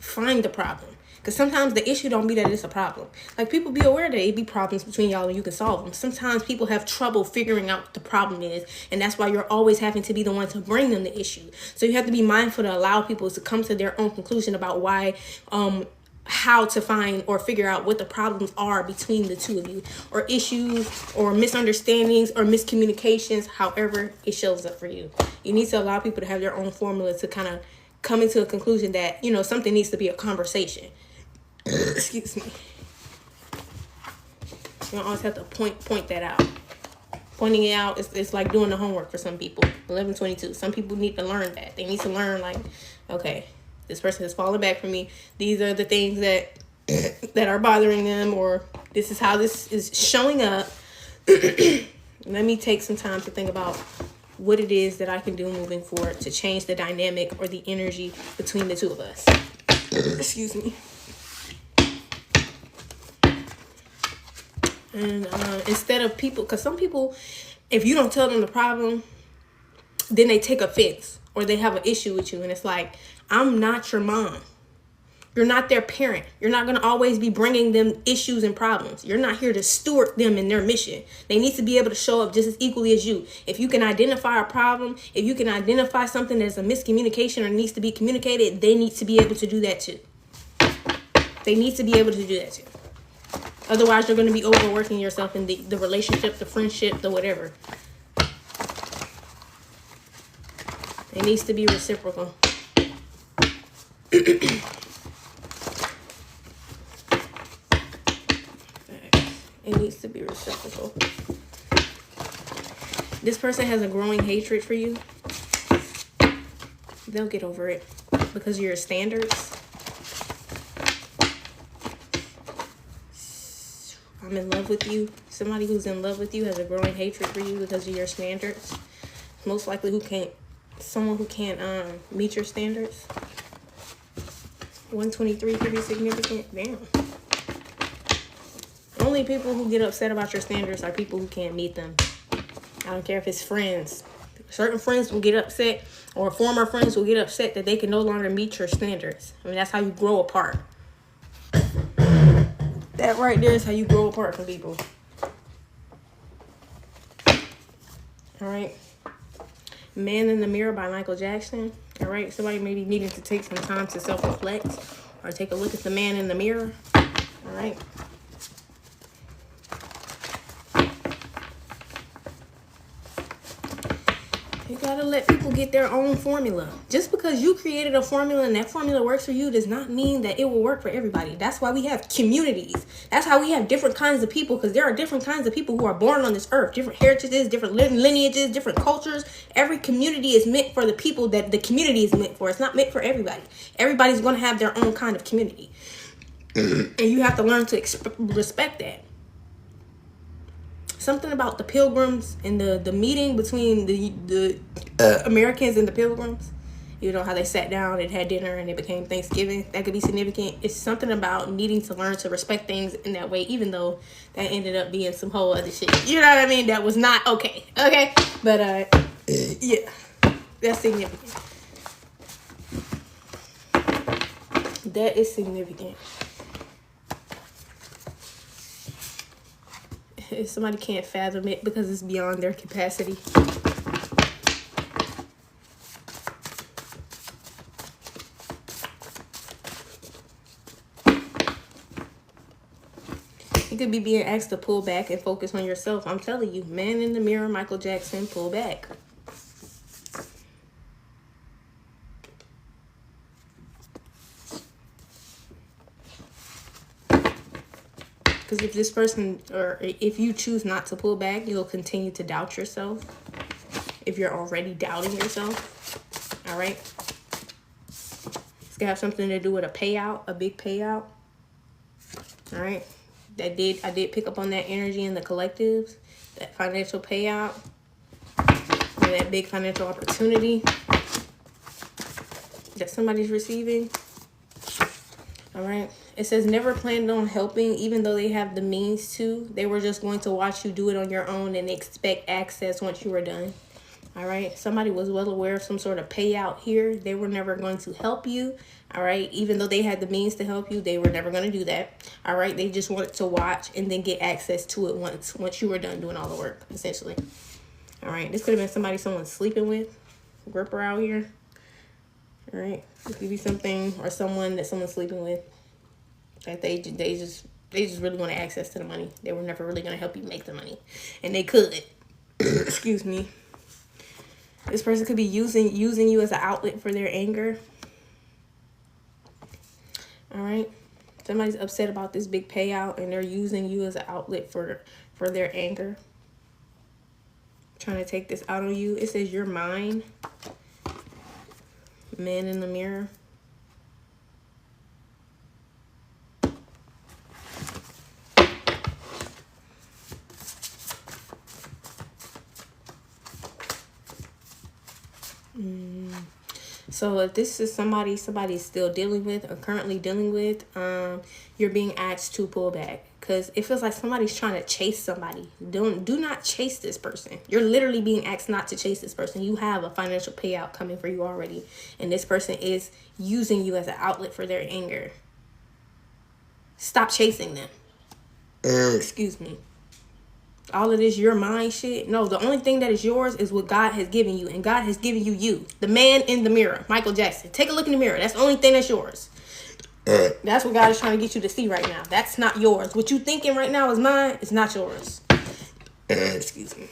the problem. Because sometimes the issue don't be that it's a problem. Like, people be aware that it be problems between y'all and you can solve them. Sometimes people have trouble figuring out what the problem is. And that's why you're always having to be the one to bring them the issue. So you have to be mindful to allow people to come to their own conclusion about why, how to find or figure out what the problems are between the two of you. Or issues or misunderstandings or miscommunications, however it shows up for you. You need to allow people to have their own formula to kind of come into a conclusion that, you know, something needs to be a conversation. Excuse me. You don't always have to point that out. Pointing it out it's like doing the homework for some people. 1122. Some people need to learn that. They need to learn, like, okay, this person has fallen back from me. These are the things that are bothering them, or this is how this is showing up. Let me take some time to think about what it is that I can do moving forward to change the dynamic or the energy between the two of us. Excuse me. And instead of people, because some people, if you don't tell them the problem, then they take offense or they have an issue with you. And it's like, I'm not your mom. You're not their parent. You're not going to always be bringing them issues and problems. You're not here to steward them in their mission. They need to be able to show up just as equally as you. If you can identify a problem, if you can identify something that's a miscommunication or needs to be communicated, they need to be able to do that too. They need to be able to do that too. Otherwise, you're going to be overworking yourself in the relationship, the friendship, the whatever. It needs to be reciprocal. It needs to be reciprocal. This person has a growing hatred for you. They'll get over it because of your standards. I'm in love with you. Somebody who's in love with you has a growing hatred for you because of your standards. Most likely someone who can't meet your standards. 123 could be significant. Damn. Only people who get upset about your standards are people who can't meet them. I don't care if it's friends. Certain friends will get upset, or former friends will get upset that they can no longer meet your standards. I mean, that's how you grow apart. That right there is how you grow apart from people. All right. Man in the Mirror by Michael Jackson. All right. Somebody maybe needing to take some time to self-reflect or take a look at the man in the mirror. All right. You gotta let people get their own formula. Just because you created a formula and that formula works for you does not mean that it will work for everybody. That's why we have communities. That's how we have different kinds of people, because there are different kinds of people who are born on this earth. Different heritages, different lineages, different cultures. Every community is meant for the people that the community is meant for. It's not meant for everybody. Everybody's going to have their own kind of community. And you have to learn to respect that. Something about the Pilgrims and the meeting between the Americans and the Pilgrims. You know, how they sat down and had dinner and it became Thanksgiving. That could be significant. It's something about needing to learn to respect things in that way, even though that ended up being some whole other shit. You know what I mean? That was not okay. Okay? But, yeah. That's significant. That is significant. If somebody can't fathom it because it's beyond their capacity. You could be being asked to pull back and focus on yourself. I'm telling you, Man in the Mirror, Michael Jackson, pull back. Because if this person, or if you choose not to pull back, you'll continue to doubt yourself. If you're already doubting yourself. All right. It's going to have something to do with a payout, a big payout. All right. I did pick up on that energy in the collectives. That financial payout. Or that big financial opportunity that somebody's receiving. All right. It says never planned on helping, even though they have the means to. They were just going to watch you do it on your own and expect access once you were done. All right. Somebody was well aware of some sort of payout here. They were never going to help you. All right. Even though they had the means to help you, they were never going to do that. All right. They just wanted to watch and then get access to it once you were done doing all the work, essentially. All right. This could have been somebody someone's sleeping with. Gripper out here. All right. It could be something or someone that someone's sleeping with. Like they just really want access to the money. They were never really going to help you make the money. And they could. Excuse me. This person could be using you as an outlet for their anger. All right. Somebody's upset about this big payout and they're using you as an outlet for their anger. Trying to take this out on you. It says you're mine. Man in the Mirror. So if this is somebody's still dealing with or currently dealing with, you're being asked to pull back because it feels like somebody's trying to chase somebody. Do not chase this person. You're literally being asked not to chase this person. You have a financial payout coming for you already, and this person is using you as an outlet for their anger. Stop chasing them. Excuse me. All of this your mind shit. No, the only thing that is yours is what God has given you. And God has given you. The man in the mirror. Michael Jackson. Take a look in the mirror. That's the only thing that's yours. That's what God is trying to get you to see right now. That's not yours. What you thinking right now is mine. It's not yours. Excuse me.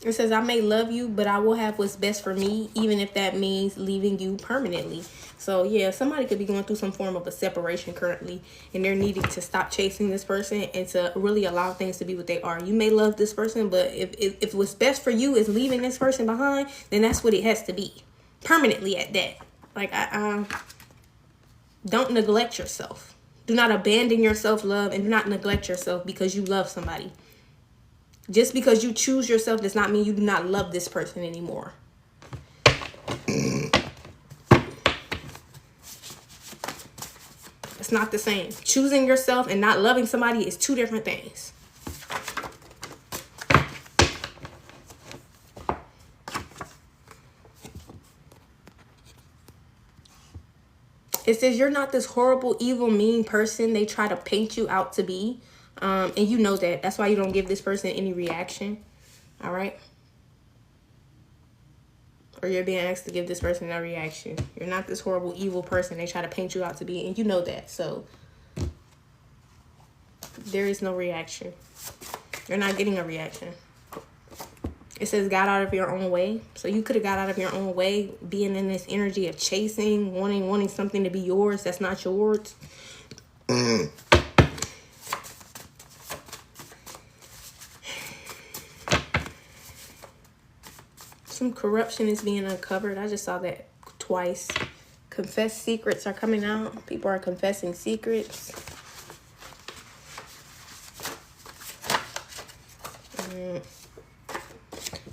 It says, I may love you, but I will have what's best for me, even if that means leaving you permanently. So, yeah, somebody could be going through some form of a separation currently, and they're needing to stop chasing this person and to really allow things to be what they are. You may love this person, but if what's best for you is leaving this person behind, then that's what it has to be. Permanently at that. Like, don't neglect yourself. Do not abandon your self-love and do not neglect yourself because you love somebody. Just because you choose yourself does not mean you do not love this person anymore. It's not the same. Choosing yourself and not loving somebody is two different things. It says you're not this horrible, evil, mean person they try to paint you out to be. And you know that. That's why you don't give this person any reaction. All right? Or you're being asked to give this person a reaction. You're not this horrible, evil person they try to paint you out to be. And you know that. So there is no reaction. You're not getting a reaction. It says got out of your own way. So you could have got out of your own way, being in this energy of chasing, wanting something to be yours that's not yours. Some corruption is being uncovered. I just saw that twice. Confessed secrets are coming out. People are confessing secrets.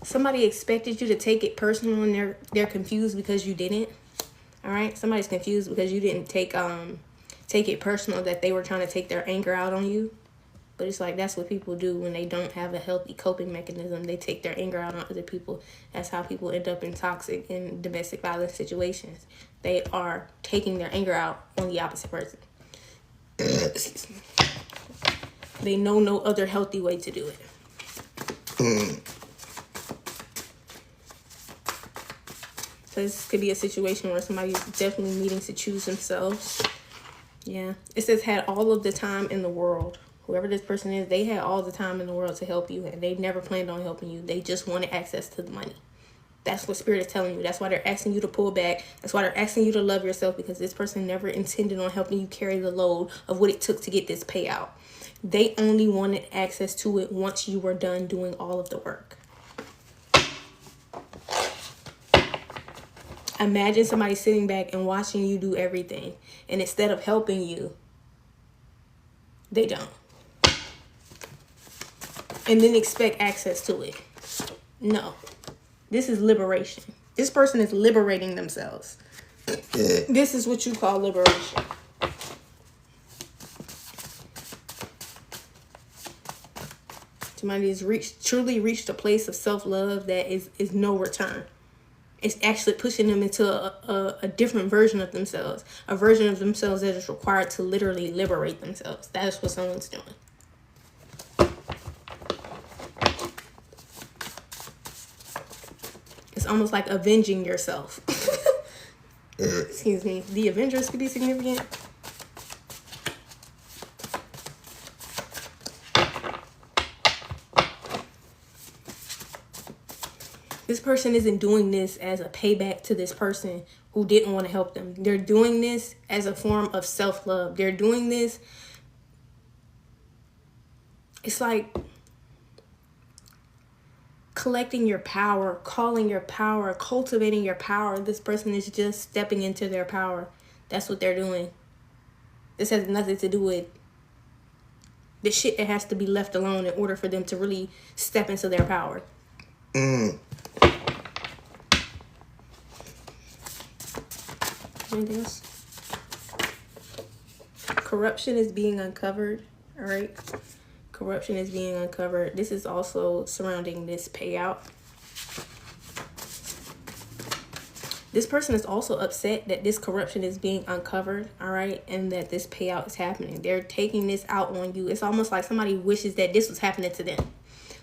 Somebody expected you to take it personal and they're confused because you didn't. All right? Somebody's confused because you didn't take it personal that they were trying to take their anger out on you. But it's like that's what people do when they don't have a healthy coping mechanism. They take their anger out on other people. That's how people end up in toxic and domestic violence situations. They are taking their anger out on the opposite person. Excuse me. They know no other healthy way to do it. So this could be a situation where somebody's definitely needing to choose themselves. Yeah. It says had all of the time in the world. Whoever this person is, they had all the time in the world to help you. And they never planned on helping you. They just wanted access to the money. That's what Spirit is telling you. That's why they're asking you to pull back. That's why they're asking you to love yourself. Because this person never intended on helping you carry the load of what it took to get this payout. They only wanted access to it once you were done doing all of the work. Imagine somebody sitting back and watching you do everything. And instead of helping you, they don't. And then expect access to it. No. This is liberation. This person is liberating themselves. This is what you call liberation. Somebody has truly reached a place of self-love that is no return. It's actually pushing them into a different version of themselves. A version of themselves that is required to literally liberate themselves. That is what someone's doing. It's almost like avenging yourself. Excuse me. The Avengers could be significant. This person isn't doing this as a payback to this person who didn't want to help them. They're doing this as a form of self-love. They're doing this. It's like collecting your power, calling your power, cultivating your power. This person is just stepping into their power. That's what they're doing. This has nothing to do with the shit that has to be left alone in order for them to really step into their power. Anything else? Corruption is being uncovered. All right. Corruption is being uncovered. This is also surrounding this payout. This person is also upset that this corruption is being uncovered, all right, and that this payout is happening. They're taking this out on you. It's almost like somebody wishes that this was happening to them.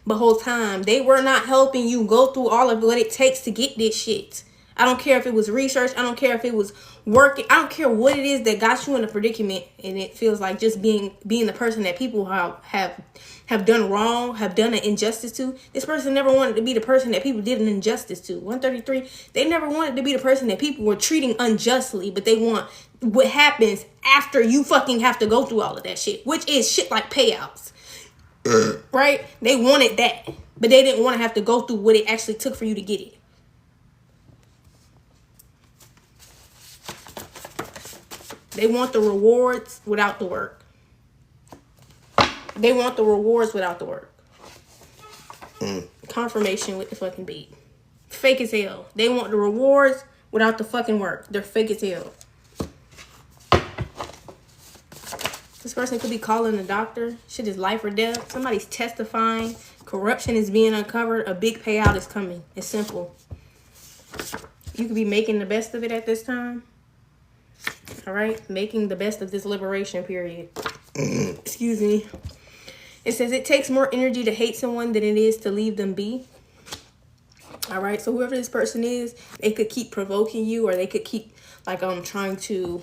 But whole time, they were not helping you go through all of what it takes to get this shit. I don't care if it was research. I don't care if it was working. I don't care what it is that got you in a predicament. And it feels like just being the person that people have done wrong, have done an injustice to. This person never wanted to be the person that people did an injustice to. 133, they never wanted to be the person that people were treating unjustly. But they want what happens after you fucking have to go through all of that shit. Which is shit like payouts. Right? They wanted that. But they didn't want to have to go through what it actually took for you to get it. They want the rewards without the work. They want the rewards without the work. Confirmation with the fucking beat. Fake as hell. They want the rewards without the fucking work. They're fake as hell. This person could be calling the doctor. Shit is life or death. Somebody's testifying. Corruption is being uncovered. A big payout is coming. It's simple. You could be making the best of it at this time. All right? Making the best of this liberation period. Excuse me. It says it takes more energy to hate someone than it is to leave them be. All right? So whoever this person is, they could keep provoking you, or they could keep like trying to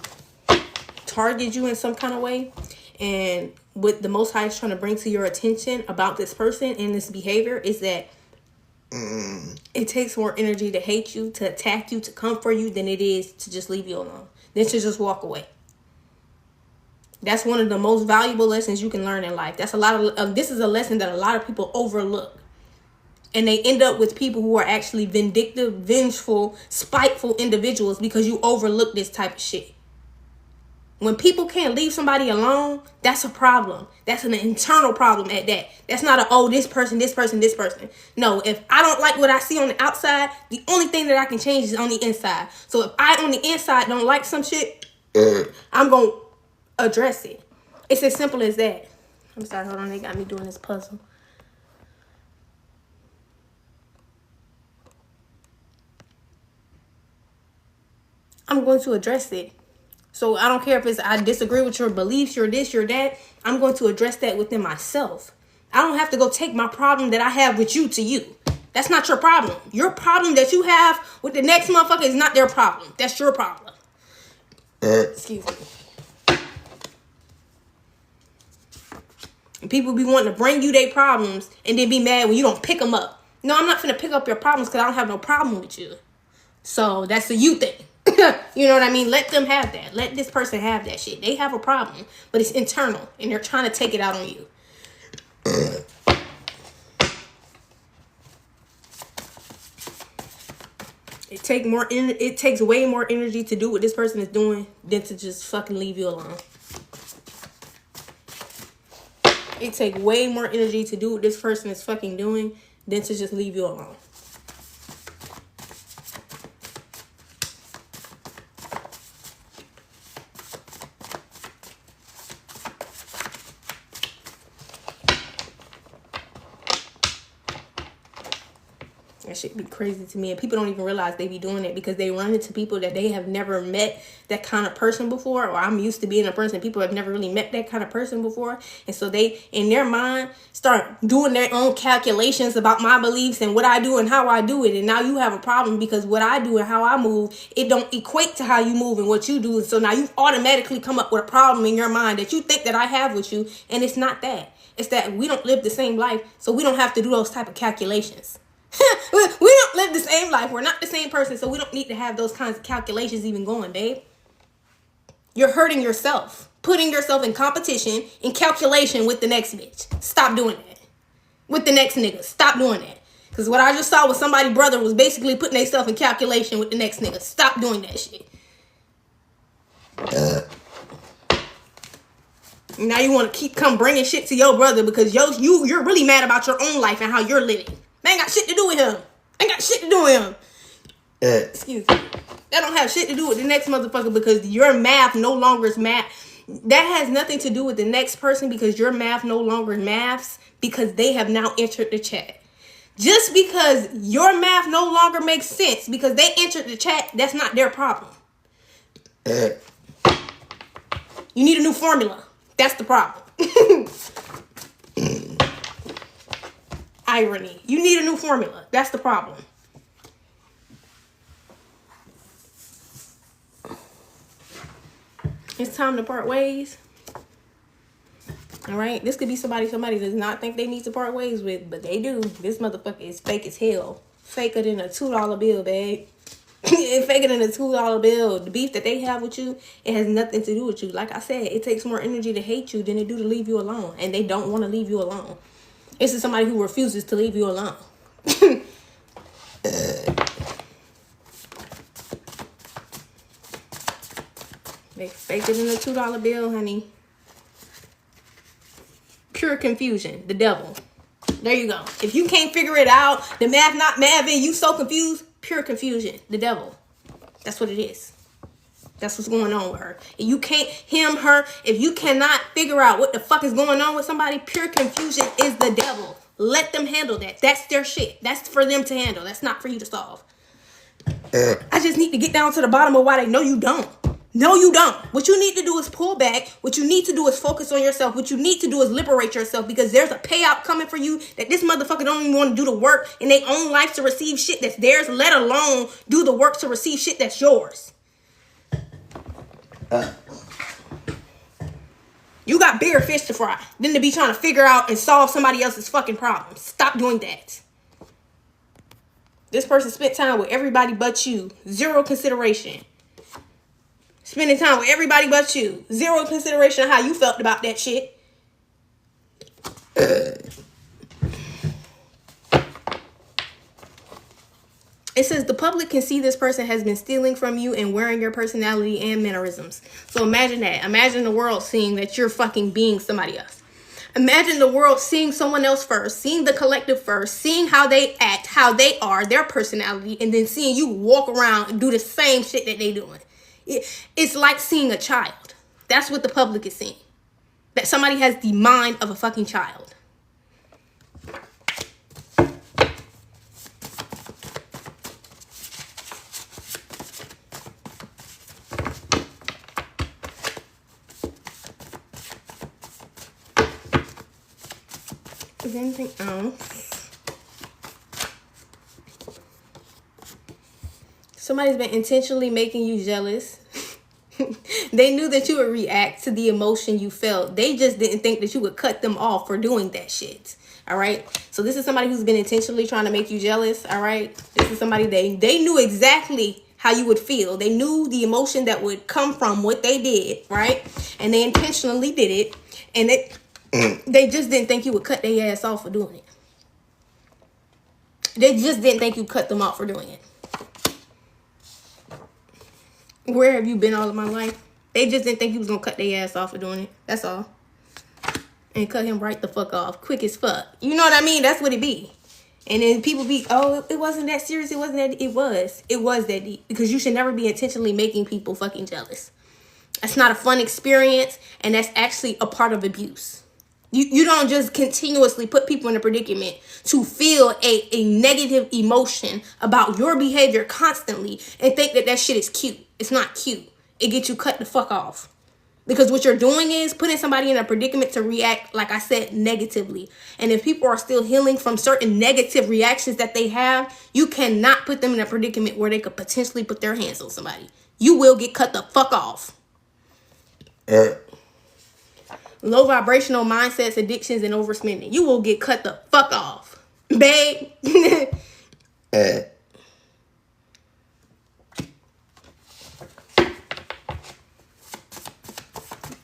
target you in some kind of way. And what the Most High is trying to bring to your attention about this person and this behavior is that it takes more energy to hate you, to attack you, to come for you than it is to just leave you alone, than to just walk away. That's one of the most valuable lessons you can learn in life. That's a lot of this is a lesson that a lot of people overlook. And they end up with people who are actually vindictive, vengeful, spiteful individuals because you overlook this type of shit. When people can't leave somebody alone, that's a problem. That's an internal problem at that. That's not a, oh, this person. No, if I don't like what I see on the outside, the only thing that I can change is on the inside. So if I on the inside don't like some shit, I'm going to address it. It's as simple as that. I'm sorry, hold on. They got me doing this puzzle. I'm going to address it. So I don't care if it's I disagree with your beliefs, you're this, you're that. I'm going to address that within myself. I don't have to go take my problem that I have with you to you. That's not your problem. Your problem that you have with the next motherfucker is not their problem. That's your problem. Excuse me. And people be wanting to bring you their problems and then be mad when you don't pick them up. No, I'm not finna pick up your problems because I don't have no problem with you. So that's a you thing. You know what I mean? Let them have that. Let this person have that shit. They have a problem, but it's internal, and they're trying to take it out on you. It takes way more energy to do what this person is doing than to just fucking leave you alone. It takes way more energy to do what this person is fucking doing than to just leave you alone. That shit be crazy to me, and people don't even realize they be doing it because they run into people that they have never met that kind of person before. Or I'm used to being a person, people have never really met that kind of person before, and so they in their mind start doing their own calculations about my beliefs and what I do and how I do it. And now you have a problem because what I do and how I move, it don't equate to how you move and what you do. And so now you automatically come up with a problem in your mind that you think that I have with you, and it's not that. It's that we don't live the same life, so we don't have to do those type of calculations. We don't live the same life. We're not the same person, so we don't need to have those kinds of calculations even going, babe. You're hurting yourself, putting yourself in competition, in calculation with the next bitch. Stop doing that. With the next nigga. Stop doing that. Because what I just saw with somebody's brother was basically putting themselves in calculation with the next nigga. Stop doing that shit. Now you want to come bringing shit to your brother because you're really mad about your own life and how you're living. That ain't got shit to do with him. Ain't got shit to do with him. Excuse me. That don't have shit to do with the next motherfucker because your math no longer is math. That has nothing to do with the next person because your math no longer maths because they have now entered the chat. Just because your math no longer makes sense because they entered the chat, that's not their problem. You need a new formula. That's the problem. Irony. You need a new formula. That's the problem. It's time to part ways. All right. This could be somebody does not think they need to part ways with, but they do. This motherfucker is fake as hell. Faker than a $2 bill, babe. Faker than a $2 bill. The beef that they have with you, it has nothing to do with you. Like I said, it takes more energy to hate you than it do to leave you alone. And they don't want to leave you alone. This is somebody who refuses to leave you alone. They fake it in a $2 bill, honey. Pure confusion. The devil. There you go. If you can't figure it out, the math not mathing, you so confused. Pure confusion. The devil. That's what it is. That's what's going on with her. And you can't, her, if you cannot figure out what the fuck is going on with somebody, pure confusion is the devil. Let them handle that. That's their shit. That's for them to handle. That's not for you to solve. I just need to get down to the bottom of why they know you don't. No, you don't. What you need to do is pull back. What you need to do is focus on yourself. What you need to do is liberate yourself, because there's a payout coming for you that this motherfucker don't even want to do the work in their own life to receive shit that's theirs, let alone do the work to receive shit that's yours. You got bigger fish to fry than to be trying to figure out and solve somebody else's fucking problems. Stop doing that. This person spent time with everybody but you. Zero consideration. Spending time with everybody but you. Zero consideration of how you felt about that shit. It says the public can see this person has been stealing from you and wearing your personality and mannerisms. So imagine that. Imagine the world seeing that you're fucking being somebody else. Imagine the world seeing someone else first, seeing the collective first, seeing how they act, how they are, their personality, and then seeing you walk around and do the same shit that they doing. It's like seeing a child. That's what the public is seeing. That somebody has the mind of a fucking child. Is there anything else? Somebody's been intentionally making you jealous. They knew that you would react to the emotion you felt. They just didn't think that you would cut them off for doing that shit. All right. So this is somebody who's been intentionally trying to make you jealous. All right. This is somebody they knew exactly how you would feel. They knew the emotion that would come from what they did. Right. And they intentionally did it. And they just didn't think you would cut their ass off for doing it. They just didn't think you cut them off for doing it. Where have you been all of my life? They just didn't think you was going to cut their ass off for doing it. That's all. And cut him right the fuck off. Quick as fuck. You know what I mean? That's what it be. And then people be, oh, it wasn't that serious. It wasn't that. It was. It was that deep. Because you should never be intentionally making people fucking jealous. That's not a fun experience. And that's actually a part of abuse. You don't just continuously put people in a predicament to feel a negative emotion about your behavior constantly and think that that shit is cute. It's not cute. It gets you cut the fuck off. Because what you're doing is putting somebody in a predicament to react, like I said, negatively. And if people are still healing from certain negative reactions that they have, you cannot put them in a predicament where they could potentially put their hands on somebody. You will get cut the fuck off. Low vibrational mindsets, addictions, and overspending. You will get cut the fuck off. Babe.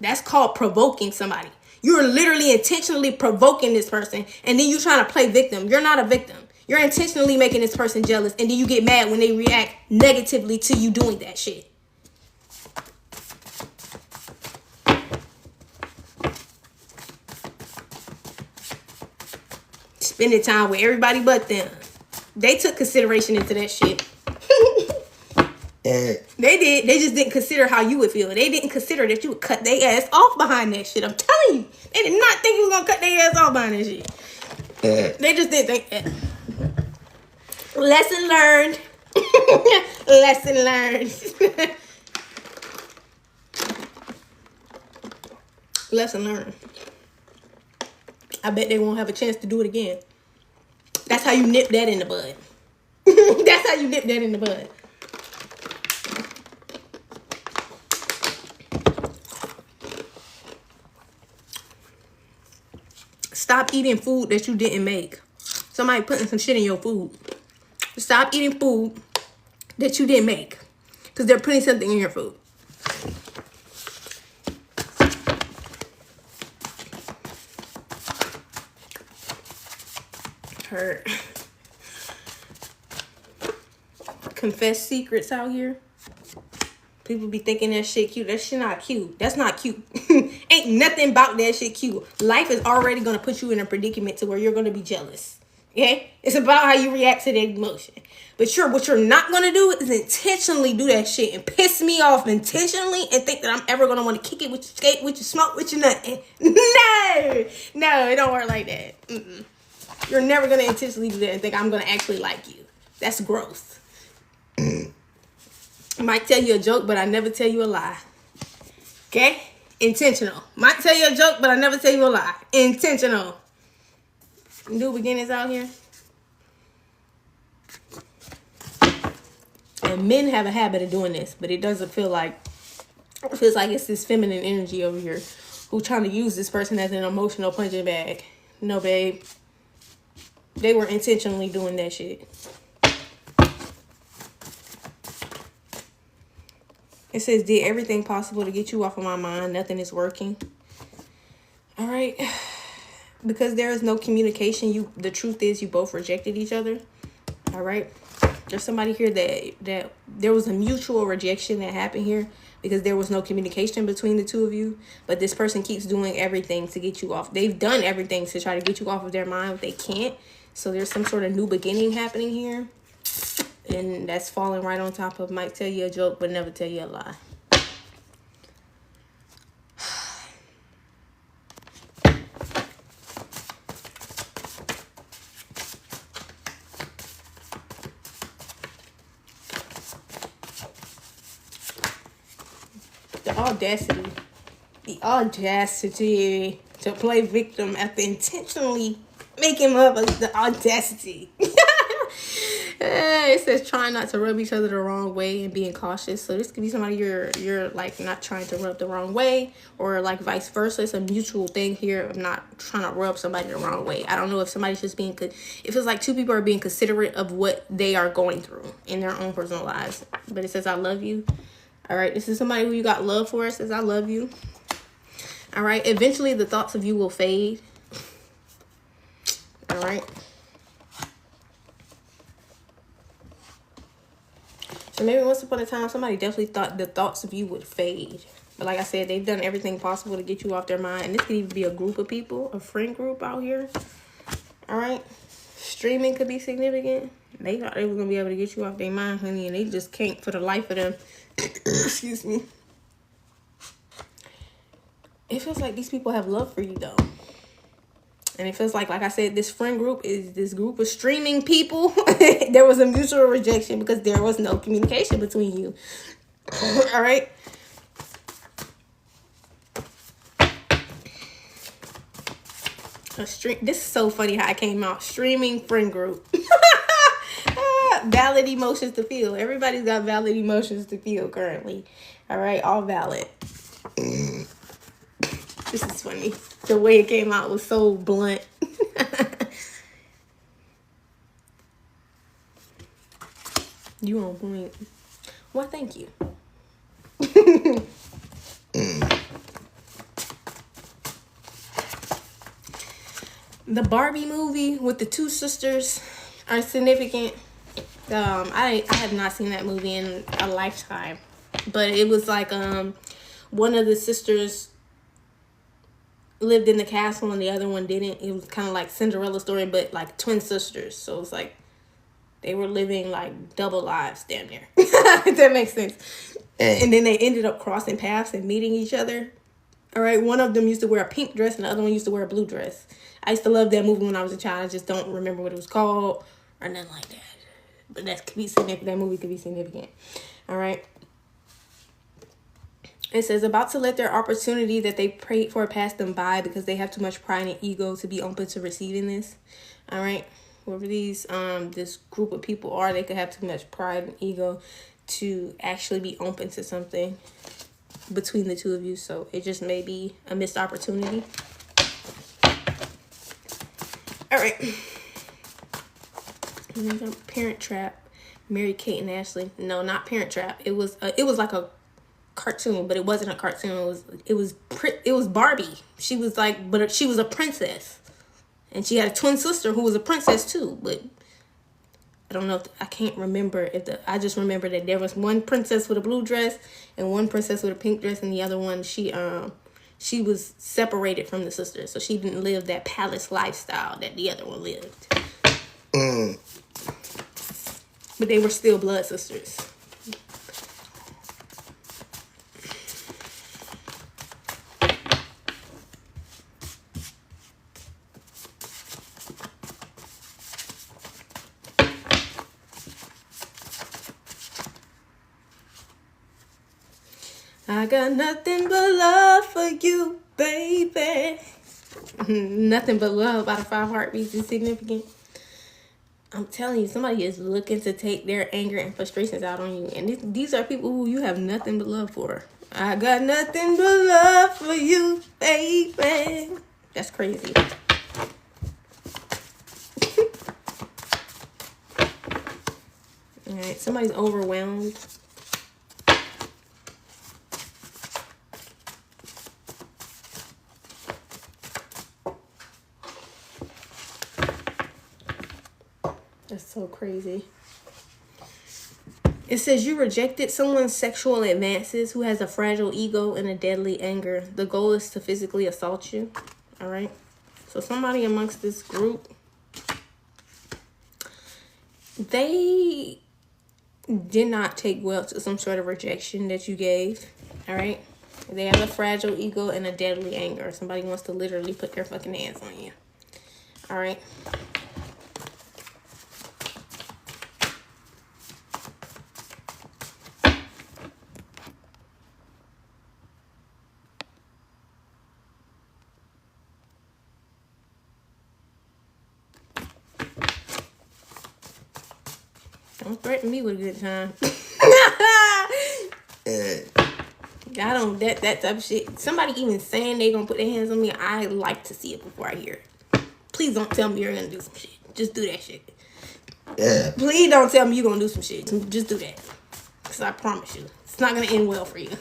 That's called provoking somebody. You're literally intentionally provoking this person, and then you're trying to play victim. You're not a victim. You're intentionally making this person jealous, and then you get mad when they react negatively to you doing that shit. Spending time with everybody but them. They took consideration into that shit. They did. They just didn't consider how you would feel. They didn't consider that you would cut their ass off behind that shit. I'm telling you. They did not think you was going to cut their ass off behind that shit. They just didn't think that. Lesson learned. Lesson learned. Lesson learned. I bet they won't have a chance to do it again. That's how you nip that in the bud. That's how you nip that in the bud. Stop eating food that you didn't make. Somebody putting some shit in your food. Stop eating food that you didn't make. Because they're putting something in your food. Hurt. Confess secrets out here. People be thinking that shit cute. That shit not cute. That's not cute. Ain't nothing about that shit cute. Life is already going to put you in a predicament to where you're going to be jealous. Okay? It's about how you react to that emotion. But what you're not going to do is intentionally do that shit and piss me off intentionally and think that I'm ever going to want to kick it with your skate, with your smoke, with your nothing. No, it don't work like that. You're never going to intentionally do that and think I'm going to actually like you. That's gross. I might tell you a joke, but I never tell you a lie. Okay? Intentional. Might tell you a joke, but I never tell you a lie. Intentional. New beginnings out here. And men have a habit of doing this, but it doesn't feel like, it feels like it's this feminine energy over here who trying to use this person as an emotional punching bag. No, babe. They were intentionally doing that shit. It says, did everything possible to get you off of my mind. Nothing is working. All right. Because there is no communication. The truth is you both rejected each other. All right. There's somebody here that there was a mutual rejection that happened here because there was no communication between the two of you. But this person keeps doing everything to get you off. They've done everything to try to get you off of their mind, but they can't. So there's some sort of new beginning happening here. And that's falling right on top of might tell you a joke, but never tell you a lie. The audacity to play victim after intentionally making love. The audacity. It says trying not to rub each other the wrong way and being cautious. So this could be somebody you're like not trying to rub the wrong way, or like vice versa. It's a mutual thing here of not trying to rub somebody the wrong way. I don't know if somebody's just being it feels like two people are being considerate of what they are going through in their own personal lives. But it says I love you. All right, this is somebody who you got love for. It says I love you. All right, eventually the thoughts of you will fade. All right. So maybe once upon a time, somebody definitely thought the thoughts of you would fade. But like I said, they've done everything possible to get you off their mind. And this could even be a group of people, a friend group out here. All right. Streaming could be significant. They thought they were going to be able to get you off their mind, honey. And they just can't for the life of them. Excuse me. It feels like these people have love for you, though. And it feels like I said, this friend group is this group of streaming people. There was a mutual rejection because there was no communication between you. All right. This is so funny how it came out. Streaming friend group. Valid emotions to feel. Everybody's got valid emotions to feel currently. All right. All valid. This is funny. The way it came out was so blunt. You on point. Well, thank you. The Barbie movie with the two sisters are significant. I have not seen that movie in a lifetime. But it was like one of the sisters lived in the castle and the other one didn't. It was kind of like Cinderella story, but like twin sisters. So it's like they were living like double lives damn near. If that makes sense. And then they ended up crossing paths and meeting each other. All right, one of them used to wear a pink dress and the other one used to wear a blue dress. I used to love that movie when I was a child. I just don't remember what it was called or nothing like that. But that could be significant. That movie could be significant. All right. It says, about to let their opportunity that they prayed for pass them by because they have too much pride and ego to be open to receiving this. All right. Whoever this group of people are, they could have too much pride and ego to actually be open to something between the two of you. So it just may be a missed opportunity. All right. Parent Trap. Mary-Kate and Ashley. No, not Parent Trap. It was like a cartoon, but it wasn't a cartoon. It was Barbie. She was like, but she was a princess, and she had a twin sister who was a princess too. But I don't know. I can't remember I just remember that there was one princess with a blue dress and one princess with a pink dress, and the other one she was separated from the sister, so she didn't live that palace lifestyle that the other one lived. But they were still blood sisters. I got nothing but love for you, baby. Nothing but love out of 5 heartbeats is significant. I'm telling you, somebody is looking to take their anger and frustrations out on you. And these are people who you have nothing but love for. I got nothing but love for you, baby. That's crazy. All right, somebody's overwhelmed. That's so crazy. It says you rejected someone's sexual advances who has a fragile ego and a deadly anger. The goal is to physically assault you. All right. So somebody amongst this group, they did not take well to some sort of rejection that you gave. All right. They have a fragile ego and a deadly anger. Somebody wants to literally put their fucking hands on you. All right. Don't threaten me with a good time. I don't, that type of shit. Somebody even saying they gonna put their hands on me, I like to see it before I hear it. Please don't tell me you're gonna do some shit. Just do that shit. Please don't tell me you're gonna do some shit. Just do that. Because I promise you, it's not gonna end well for you.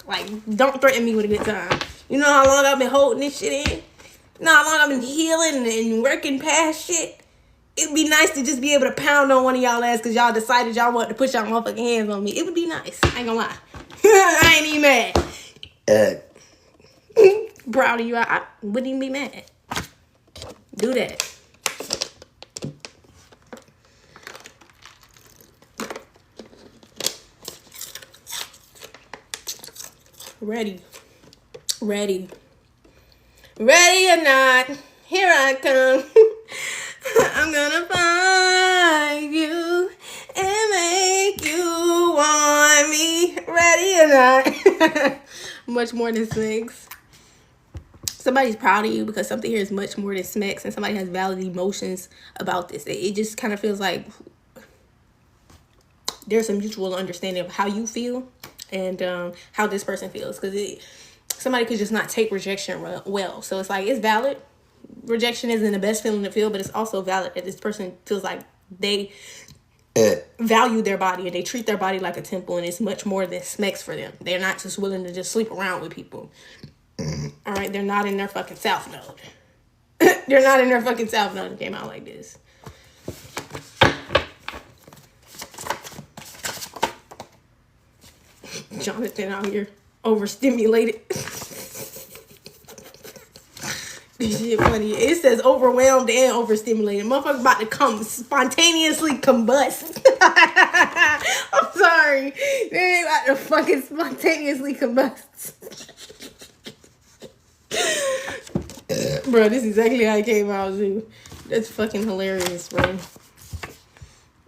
Like, don't threaten me with a good time. You know how long I've been holding this shit in? You know how long I've been healing and working past shit? It'd be nice to just be able to pound on one of y'all ass because y'all decided y'all want to put y'all motherfucking hands on me. It would be nice. I ain't gonna lie. I ain't even mad. Proud of you. I wouldn't even be mad. Do that. Ready. Ready. Ready or not, here I come. I'm gonna find you and make you want me. Ready or not. Much more than sex. Somebody's proud of you because something here is much more than sex, and somebody has valid emotions about this. It just kind of feels like there's a mutual understanding of how you feel and how this person feels, because somebody could just not take rejection well. So it's like, it's valid. Rejection isn't the best feeling to feel, but it's also valid that this person feels like they value their body and they treat their body like a temple, and it's much more than sex for them. They're not just willing to just sleep around with people. All right, they're not in their fucking south node. They're not in their fucking south node. It came out like this. Jonathan out here overstimulated. This shit funny. It says overwhelmed and overstimulated. Motherfucker about to come spontaneously combust. I'm sorry. They ain't about to fucking spontaneously combust. Bro, this is exactly how it came out too. That's fucking hilarious, bro.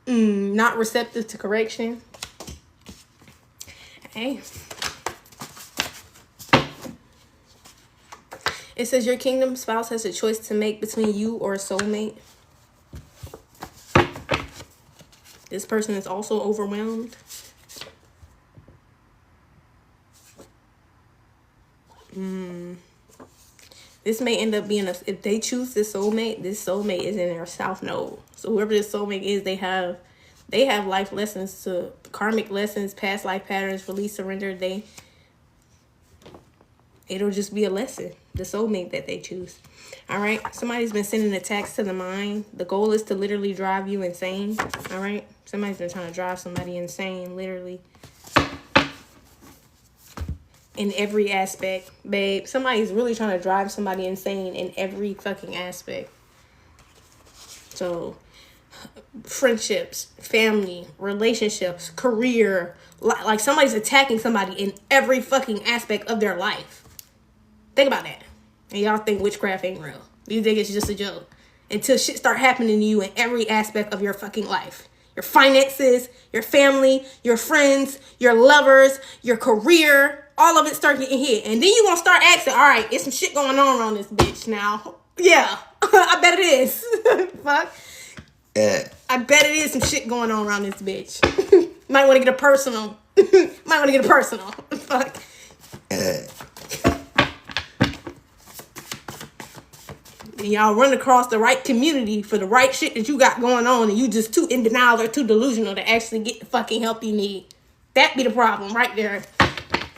Not receptive to correction. Hey. It says your kingdom spouse has a choice to make between you or a soulmate. This person is also overwhelmed. This may end up being if they choose this soulmate is in their south node. So whoever this soulmate is, they have life lessons, to karmic lessons, past life patterns, release, surrender. It'll just be a lesson, the soulmate that they choose. All right. Somebody's been sending attacks to the mind. The goal is to literally drive you insane. All right. Somebody's been trying to drive somebody insane, literally. In every aspect, babe. Somebody's really trying to drive somebody insane in every fucking aspect. So friendships, family, relationships, career. Like somebody's attacking somebody in every fucking aspect of their life. Think about that. And y'all think witchcraft ain't real. You think it's just a joke. Until shit start happening to you in every aspect of your fucking life. Your finances, your family, your friends, your lovers, your career. All of it start getting hit. And then you gonna start asking, all right, it's some shit going on around this bitch now. Yeah, I bet it is. Fuck. I bet it is some shit going on around this bitch. Might want to get a personal. Fuck. And y'all run across the right community for the right shit that you got going on, and you just too in denial or too delusional to actually get the fucking help you need. That be the problem right there.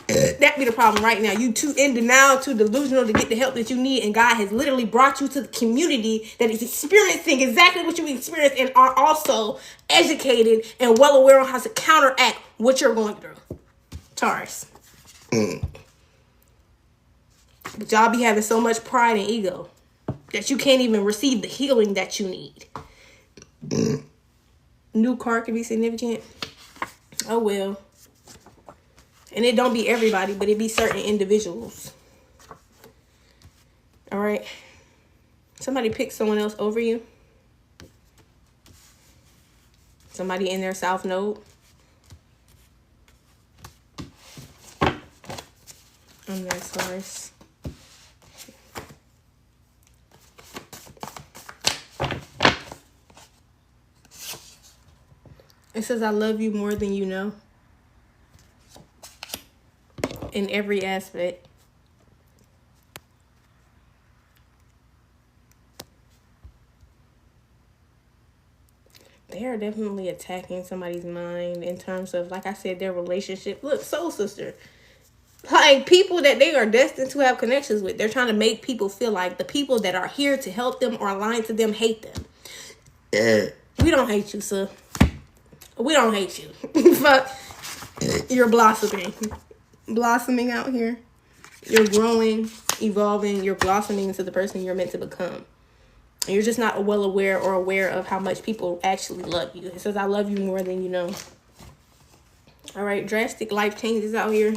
That be the problem right now. You too in denial, too delusional to get the help that you need, and God has literally brought you to the community that is experiencing exactly what you experienced and are also educated and well aware on how to counteract what you're going through. Taurus. But y'all be having so much pride and ego that you can't even receive the healing that you need. New car can be significant. Oh well. And it don't be everybody, but it be certain individuals. All right. Somebody pick someone else over you. Somebody in their south node. I'm there, Taurus. It says, I love you more than you know. In every aspect. They are definitely attacking somebody's mind in terms of, like I said, their relationship. Look, soul sister. Like, people that they are destined to have connections with. They're trying to make people feel like the people that are here to help them or align to them hate them. We don't hate you, sir. We don't hate you. Fuck. You're blossoming. Blossoming out here. You're growing, evolving. You're blossoming into the person you're meant to become. And you're just not well aware or aware of how much people actually love you. It says, I love you more than you know. All right. Drastic life changes out here.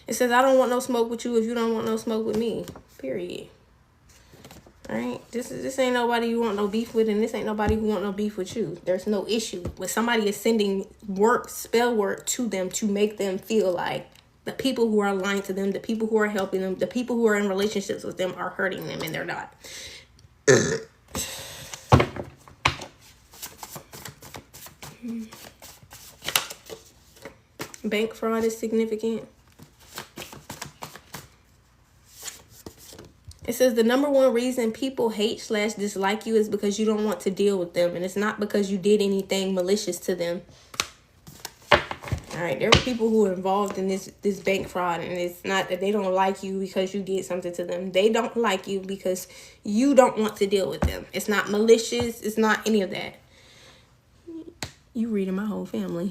It says, I don't want no smoke with you if you don't want no smoke with me. Period. All right. This ain't nobody you want no beef with, and this ain't nobody who want no beef with you. There's no issue. When somebody is sending work, spell work to them to make them feel like the people who are aligned to them, the people who are helping them, the people who are in relationships with them are hurting them, and they're not. Bank fraud is significant. It says the number one reason people hate/dislike you is because you don't want to deal with them. And it's not because you did anything malicious to them. All right. There are people who are involved in this bank fraud. And it's not that they don't like you because you did something to them. They don't like you because you don't want to deal with them. It's not malicious. It's not any of that. You reading my whole family.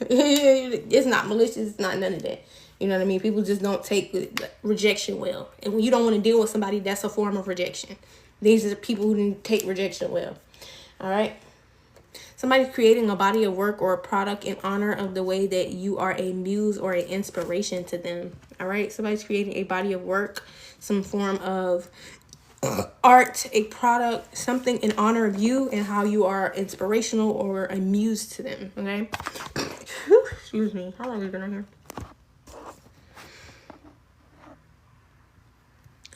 It's not malicious. It's not none of that. You know what I mean? People just don't take rejection well. And when you don't want to deal with somebody, that's a form of rejection. These are the people who didn't take rejection well. All right? Somebody's creating a body of work or a product in honor of the way that you are a muse or an inspiration to them. All right? Somebody's creating a body of work, some form of art, a product, something in honor of you and how you are inspirational or a muse to them. Okay? Excuse me. How long have we been on here?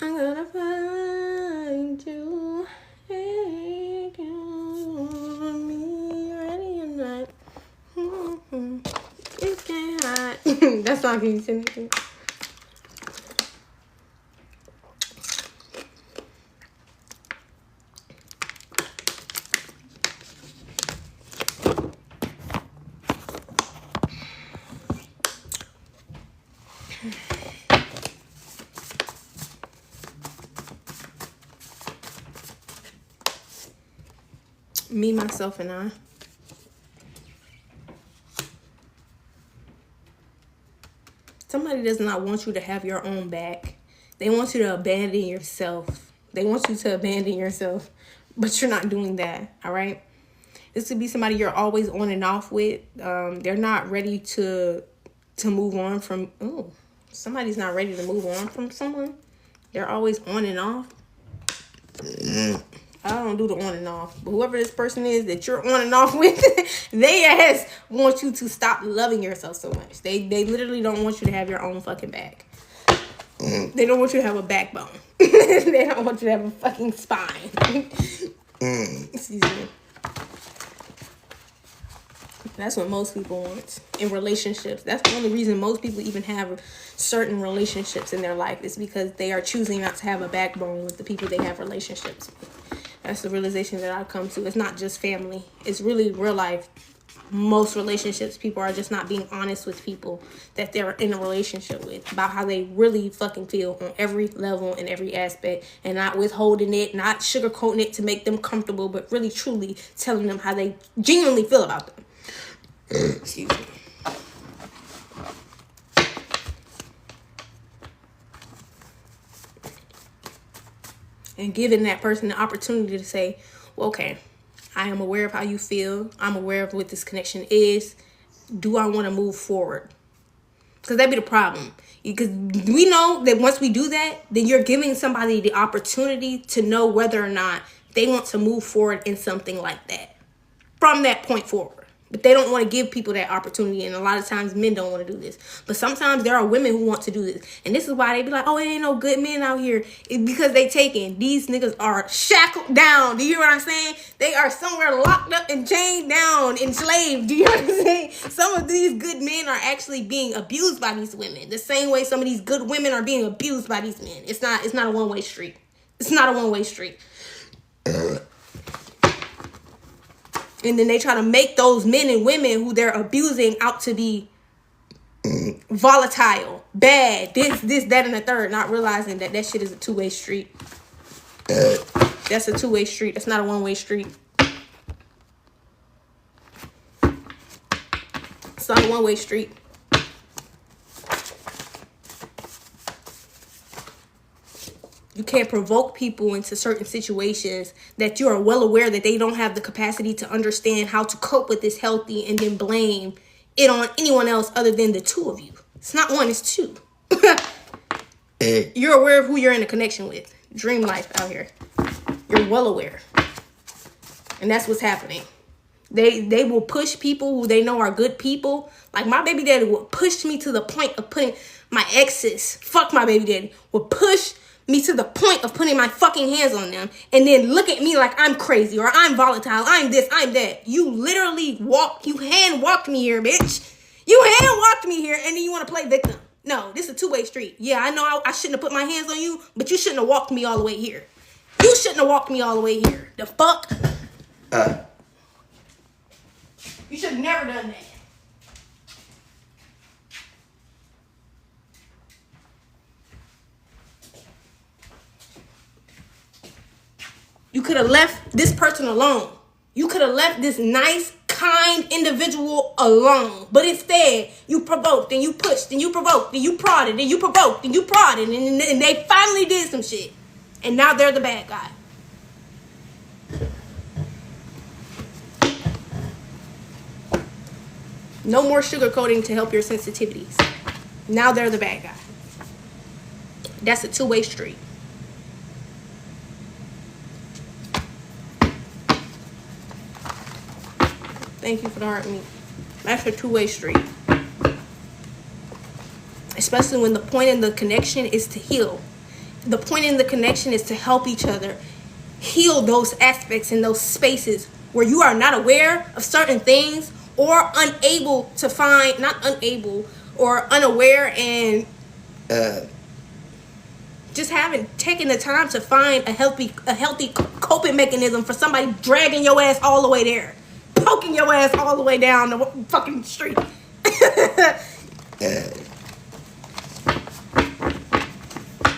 I'm gonna find you, take you on me, ready or not. It's getting hot. That song can you sing it to me? Me, myself, and I. Somebody does not want you to have your own back. They want you to abandon yourself They want you to abandon yourself, but you're not doing that, all right? This could be somebody you're always on and off with. They're not ready to move on from... Oh, somebody's not ready to move on from someone. They're always on and off. I don't do the on and off. But whoever this person is that you're on and off with, they want you to stop loving yourself so much. They literally don't want you to have your own fucking back. They don't want you to have a backbone. They don't want you to have a fucking spine. Excuse me. That's what most people want in relationships. That's the only reason most people even have certain relationships in their life, is because they are choosing not to have a backbone with the people they have relationships with. That's the realization that I've come to. It's not just family. It's really real life. Most relationships, people are just not being honest with people that they're in a relationship with about how they really fucking feel on every level and every aspect, and not withholding it, not sugarcoating it to make them comfortable, but really truly telling them how they genuinely feel about them. Excuse me. And giving that person the opportunity to say, well, okay, I am aware of how you feel. I'm aware of what this connection is. Do I want to move forward? Because that'd be the problem. Because we know that once we do that, then you're giving somebody the opportunity to know whether or not they want to move forward in something like that from that point forward. But they don't want to give people that opportunity. And a lot of times men don't want to do this. But sometimes there are women who want to do this. And this is why they be like, oh, it ain't no good men out here. It's because they taken. These niggas are shackled down. Do you hear what I'm saying? They are somewhere locked up and chained down, enslaved. Do you know what I'm saying? Some of these good men are actually being abused by these women. The same way some of these good women are being abused by these men. It's not a one-way street. It's not a one-way street. And then they try to make those men and women who they're abusing out to be volatile, bad, this, that, and the third, not realizing that that shit is a two-way street. That's a two-way street. That's not a one-way street. It's not a one-way street. You can't provoke people into certain situations that you are well aware that they don't have the capacity to understand how to cope with this healthy, and then blame it on anyone else other than the two of you. It's not one, it's two. You're aware of who you're in a connection with. Dream life out here. You're well aware. And that's what's happening. They will push people who they know are good people. Like my baby daddy will push me to the point of putting my exes. Fuck my baby daddy. Will push me to the point of putting my fucking hands on them, and then look at me like I'm crazy or I'm volatile, I'm this, I'm that. You literally hand walked me here, bitch. You hand walked me here, and then you want to play victim. No, this is a two-way street. Yeah, I know I shouldn't have put my hands on you, but you shouldn't have walked me all the way here. You shouldn't have walked me all the way here. The fuck? You should have never done that. You could have left this person alone. You could have left this nice, kind individual alone. But instead, you provoked and you pushed and you provoked and you prodded and you provoked and you prodded. And they finally did some shit. And now they're the bad guy. No more sugarcoating to help your sensitivities. Now they're the bad guy. That's a two-way street. Thank you for the heart meat. That's a two-way street. Especially when the point in the connection is to heal. The point in the connection is to help each other heal those aspects in those spaces where you are not aware of certain things, or unable to find, not unable, or unaware, and just haven't taken the time to find a healthy coping mechanism for somebody dragging your ass all the way there. Poking your ass all the way down the fucking street.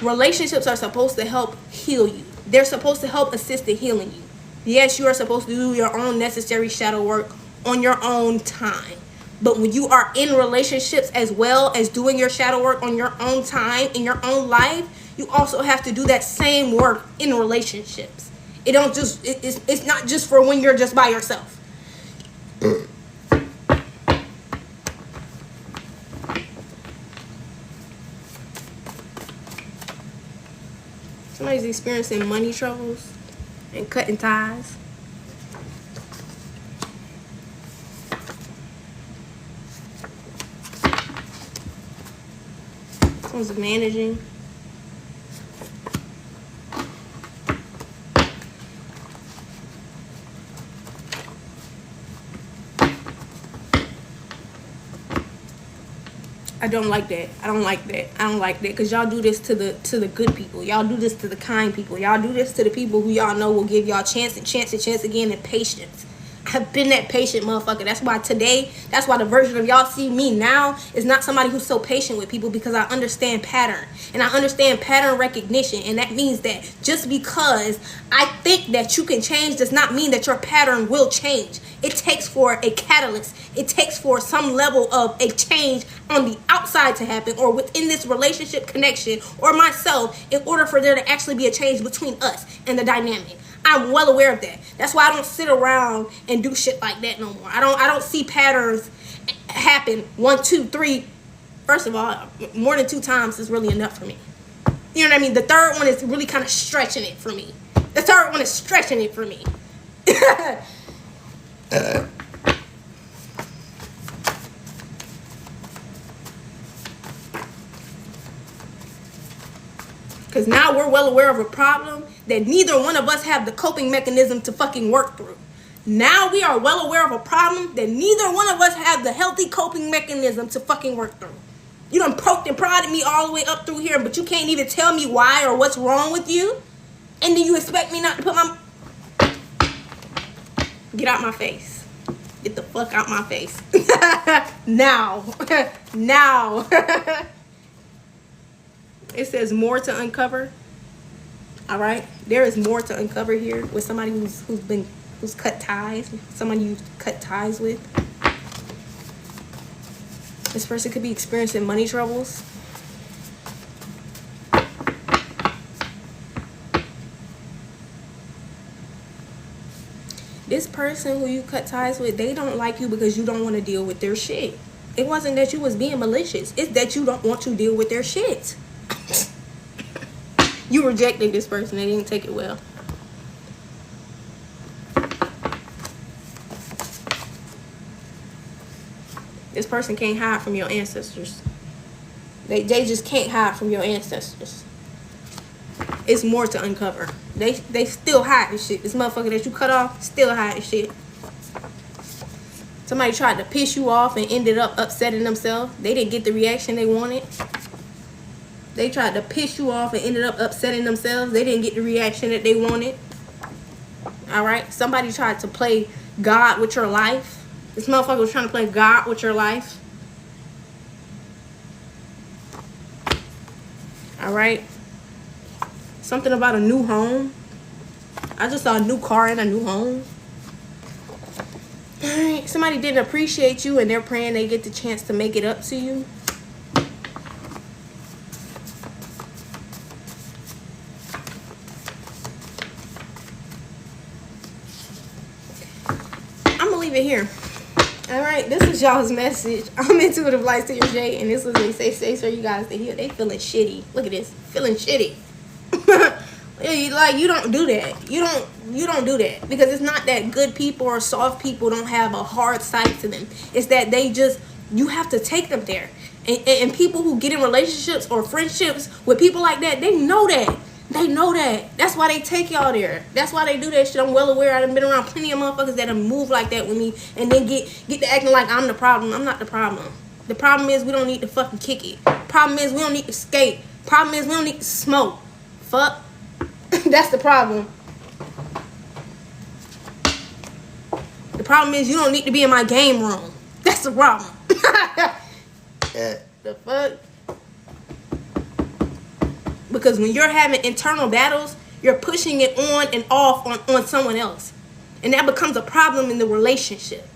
Relationships are supposed to help heal you. They're supposed to help assist in healing you. Yes, you are supposed to do your own necessary shadow work on your own time. But when you are in relationships as well as doing your shadow work on your own time in your own life,
you also have to do that same work in relationships. It's not just for when you're just by yourself. Somebody's experiencing money troubles and cutting ties. Someone's managing. I don't like that. I don't like that. Because y'all do this to the good people. Y'all do this to the kind people. Y'all do this to the people who y'all know will give y'all chance and chance and chance again, and patience. I've been that patient motherfucker. That's why the version of y'all see me now is not somebody who's so patient with people, because I understand pattern. And I understand pattern recognition. And that means that just because I think that you can change does not mean that your pattern will change. It takes for a catalyst. It takes for some level of a change on the outside to happen, or within this relationship connection or myself, in order for there to actually be a change between us and the dynamic. I'm well aware of that. That's why I don't sit around and do shit like that no more. I don't see patterns happen 1, 2, 3. First of all, more than 2 times is really enough for me. You know what I mean? The third one is really kind of stretching it for me. Because now we're well aware of a problem that neither one of us have the coping mechanism to fucking work through. Now we are well aware of a problem that neither one of us have the healthy coping mechanism to fucking work through. You done poked and prodded me all the way up through here, but you can't even tell me why or what's wrong with you. And then you expect me not to put my... Get out my face. Get the fuck out my face. Now. Now. It says more to uncover. All right, there is more to uncover here with somebody who's cut ties, somebody you cut ties with. This person could be experiencing money troubles. This person who you cut ties with, they don't like you because you don't want to deal with their shit. It wasn't that you was being malicious. It's that you don't want to deal with their shit. You rejected this person. They didn't take it well. This person can't hide from your ancestors. They just can't hide from your ancestors. It's more to uncover. They still hide this shit. This motherfucker that you cut off still hide this shit. Somebody tried to piss you off and ended up upsetting themselves. They didn't get the reaction they wanted. They tried to piss you off and ended up upsetting themselves. They didn't get the reaction that they wanted. All right? Somebody tried to play God with your life. This motherfucker was trying to play God with your life. All right? Something about a new home. I just saw a new car and a new home. All right? Somebody didn't appreciate you and they're praying they get the chance to make it up to you. It here. All right, this is y'all's message. I'm Intuitive Light Seer J, and this was a safe space for you guys to heal. They feeling shitty. Look at this, feeling shitty. Like, you don't do that. You don't do that, because it's not that good people or soft people don't have a hard side to them. It's that you have to take them there. And people who get in relationships or friendships with people like that, they know that. They know that. That's why they take y'all there. That's why they do that shit. I'm well aware. I've been around plenty of motherfuckers that have moved like that with me and then get to acting like I'm the problem. I'm not the problem. The problem is we don't need to fucking kick it. Problem is we don't need to skate. Problem is we don't need to smoke. Fuck. That's the problem. The problem is you don't need to be in my game room. That's the problem. The fuck? Because when you're having internal battles, you're pushing it on and off on someone else. And that becomes a problem in the relationship.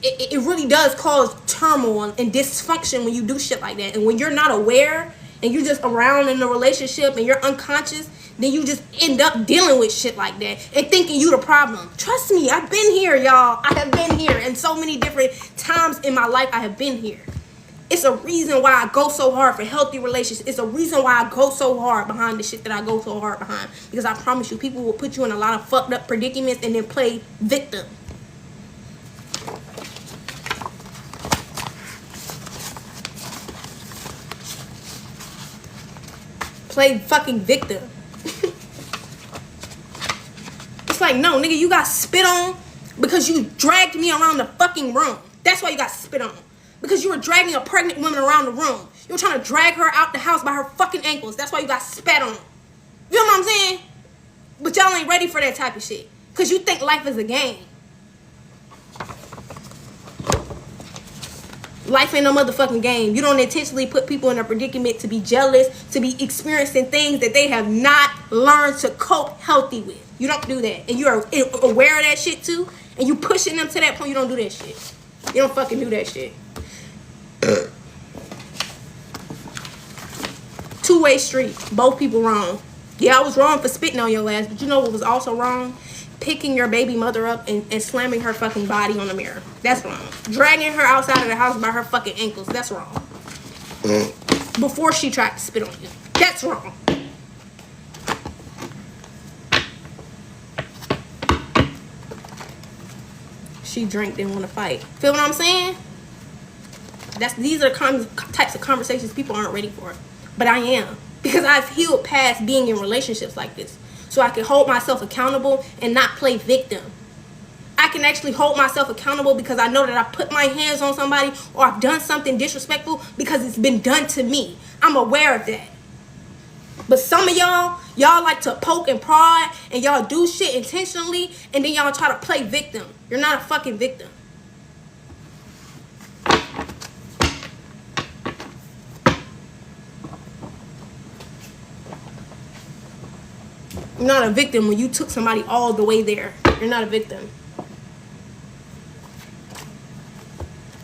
It really does cause turmoil and dysfunction when you do shit like that. And when you're not aware and you just around in the relationship and you're unconscious, then you just end up dealing with shit like that and thinking you the problem. Trust me, I've been here, y'all. I have been here, and so many different times in my life I have been here. It's a reason why I go so hard for healthy relationships. It's a reason why I go so hard behind the shit that I go so hard behind. Because I promise you, people will put you in a lot of fucked up predicaments and then play victim. Play fucking victim. It's like, no, nigga, you got spit on because you dragged me around the fucking room. That's why you got spit on. Because you were dragging a pregnant woman around the room. You were trying to drag her out the house by her fucking ankles. That's why you got spat on. You know what I'm saying? But y'all ain't ready for that type of shit. Because you think life is a game. Life ain't no motherfucking game. You don't intentionally put people in a predicament to be jealous, to be experiencing things that they have not learned to cope healthy with. You don't do that. And you're aware of that shit too. And you pushing them to that point, you don't do that shit. You don't fucking do that shit. Two-way street. Both people wrong. Yeah, I was wrong for spitting on your ass, but you know what was also wrong? Picking your baby mother up and slamming her fucking body on the mirror. That's wrong. Dragging her outside of the house by her fucking ankles. That's wrong. Before she tried to spit on you. That's wrong. She drank, didn't want to fight. Feel what I'm saying? These are the types of conversations people aren't ready for. But I am. Because I've healed past being in relationships like this. So I can hold myself accountable and not play victim. I can actually hold myself accountable because I know that I put my hands on somebody or I've done something disrespectful because it's been done to me. I'm aware of that. But some of y'all like to poke and prod and y'all do shit intentionally and then y'all try to play victim. You're not a fucking victim. You're not a victim when you took somebody all the way there. You're not a victim.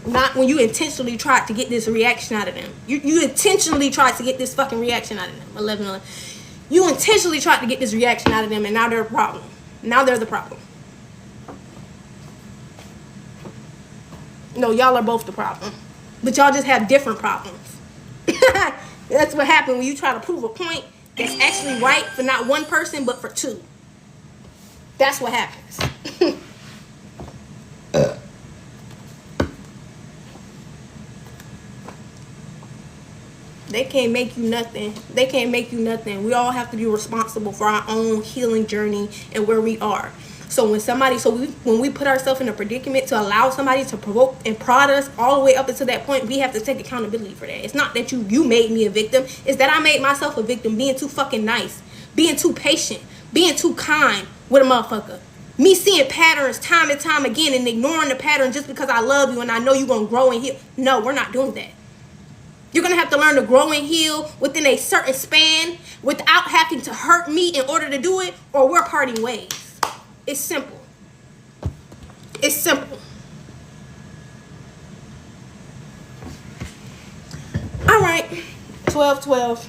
Not when you intentionally tried to get this reaction out of them. You intentionally tried to get this fucking reaction out of them. 11. You intentionally tried to get this reaction out of them and now they're a problem. Now they're the problem. No, y'all are both the problem. But y'all just have different problems. That's what happened when you try to prove a point that's actually right for not one person but for two. That's what happens. They can't make you nothing. They can't make you nothing. We all have to be responsible for our own healing journey and where we are. So when we put ourselves in a predicament to allow somebody to provoke and prod us all the way up until that point, we have to take accountability for that. It's not that you made me a victim. It's that I made myself a victim, being too fucking nice, being too patient, being too kind with a motherfucker. Me seeing patterns time and time again and ignoring the pattern just because I love you and I know you're going to grow and heal. No, we're not doing that. You're going to have to learn to grow and heal within a certain span without having to hurt me in order to do it, or we're parting ways. It's simple. It's simple. All right. 12-12.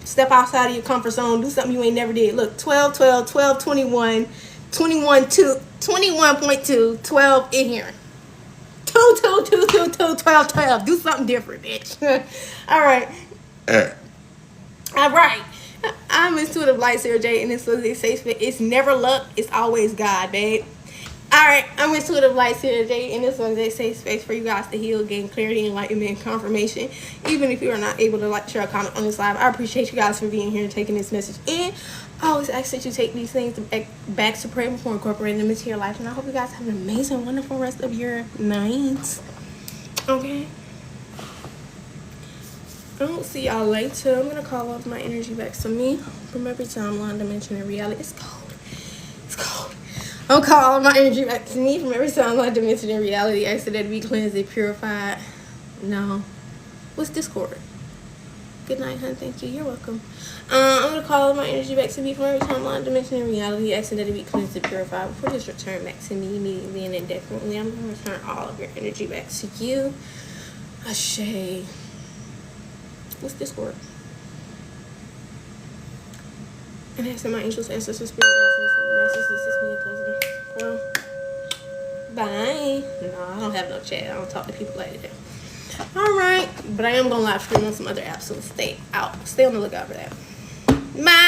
Step outside of your comfort zone. Do something you ain't never did. Look, 12-12, 12-21, 21.2, 12 in here. 12-12. Do something different, bitch. All right. All right. I'm Intuitive Light, Sarah J, and this was a safe space. It's never luck, it's always God, babe. Alright, I'm Intuitive Light, Sarah J, and this was a safe space for you guys to heal, gain clarity, enlightenment, and confirmation. Even if you are not able to like, share, or comment on this live, I appreciate you guys for being here and taking this message in. I always ask that you take these things back to prayer before incorporating them into your life, and I hope you guys have an amazing, wonderful rest of your night. Okay? I don't see y'all later. I'm gonna call off my energy back to me from every timeline, dimension, and reality. It's cold. It's cold. I'm calling all my energy back to me from every timeline, dimension, and reality. I said that to be cleansed and purified. No. What's Discord? Good night, hun. Thank you. You're welcome. I'm gonna call all my energy back to me from every timeline, dimension, and reality. I said that to be cleansed and purified. Before this return back to me immediately and indefinitely, I'm gonna return all of your energy back to you. Ashe. What's Discord?
And asking my angels, ancestors, spirit guides, message, assist me in closing. Well, bye. No, I don't have no chat. I don't talk to people like that. All right, but I am gonna live stream on some other apps, so stay on the lookout for that. Bye.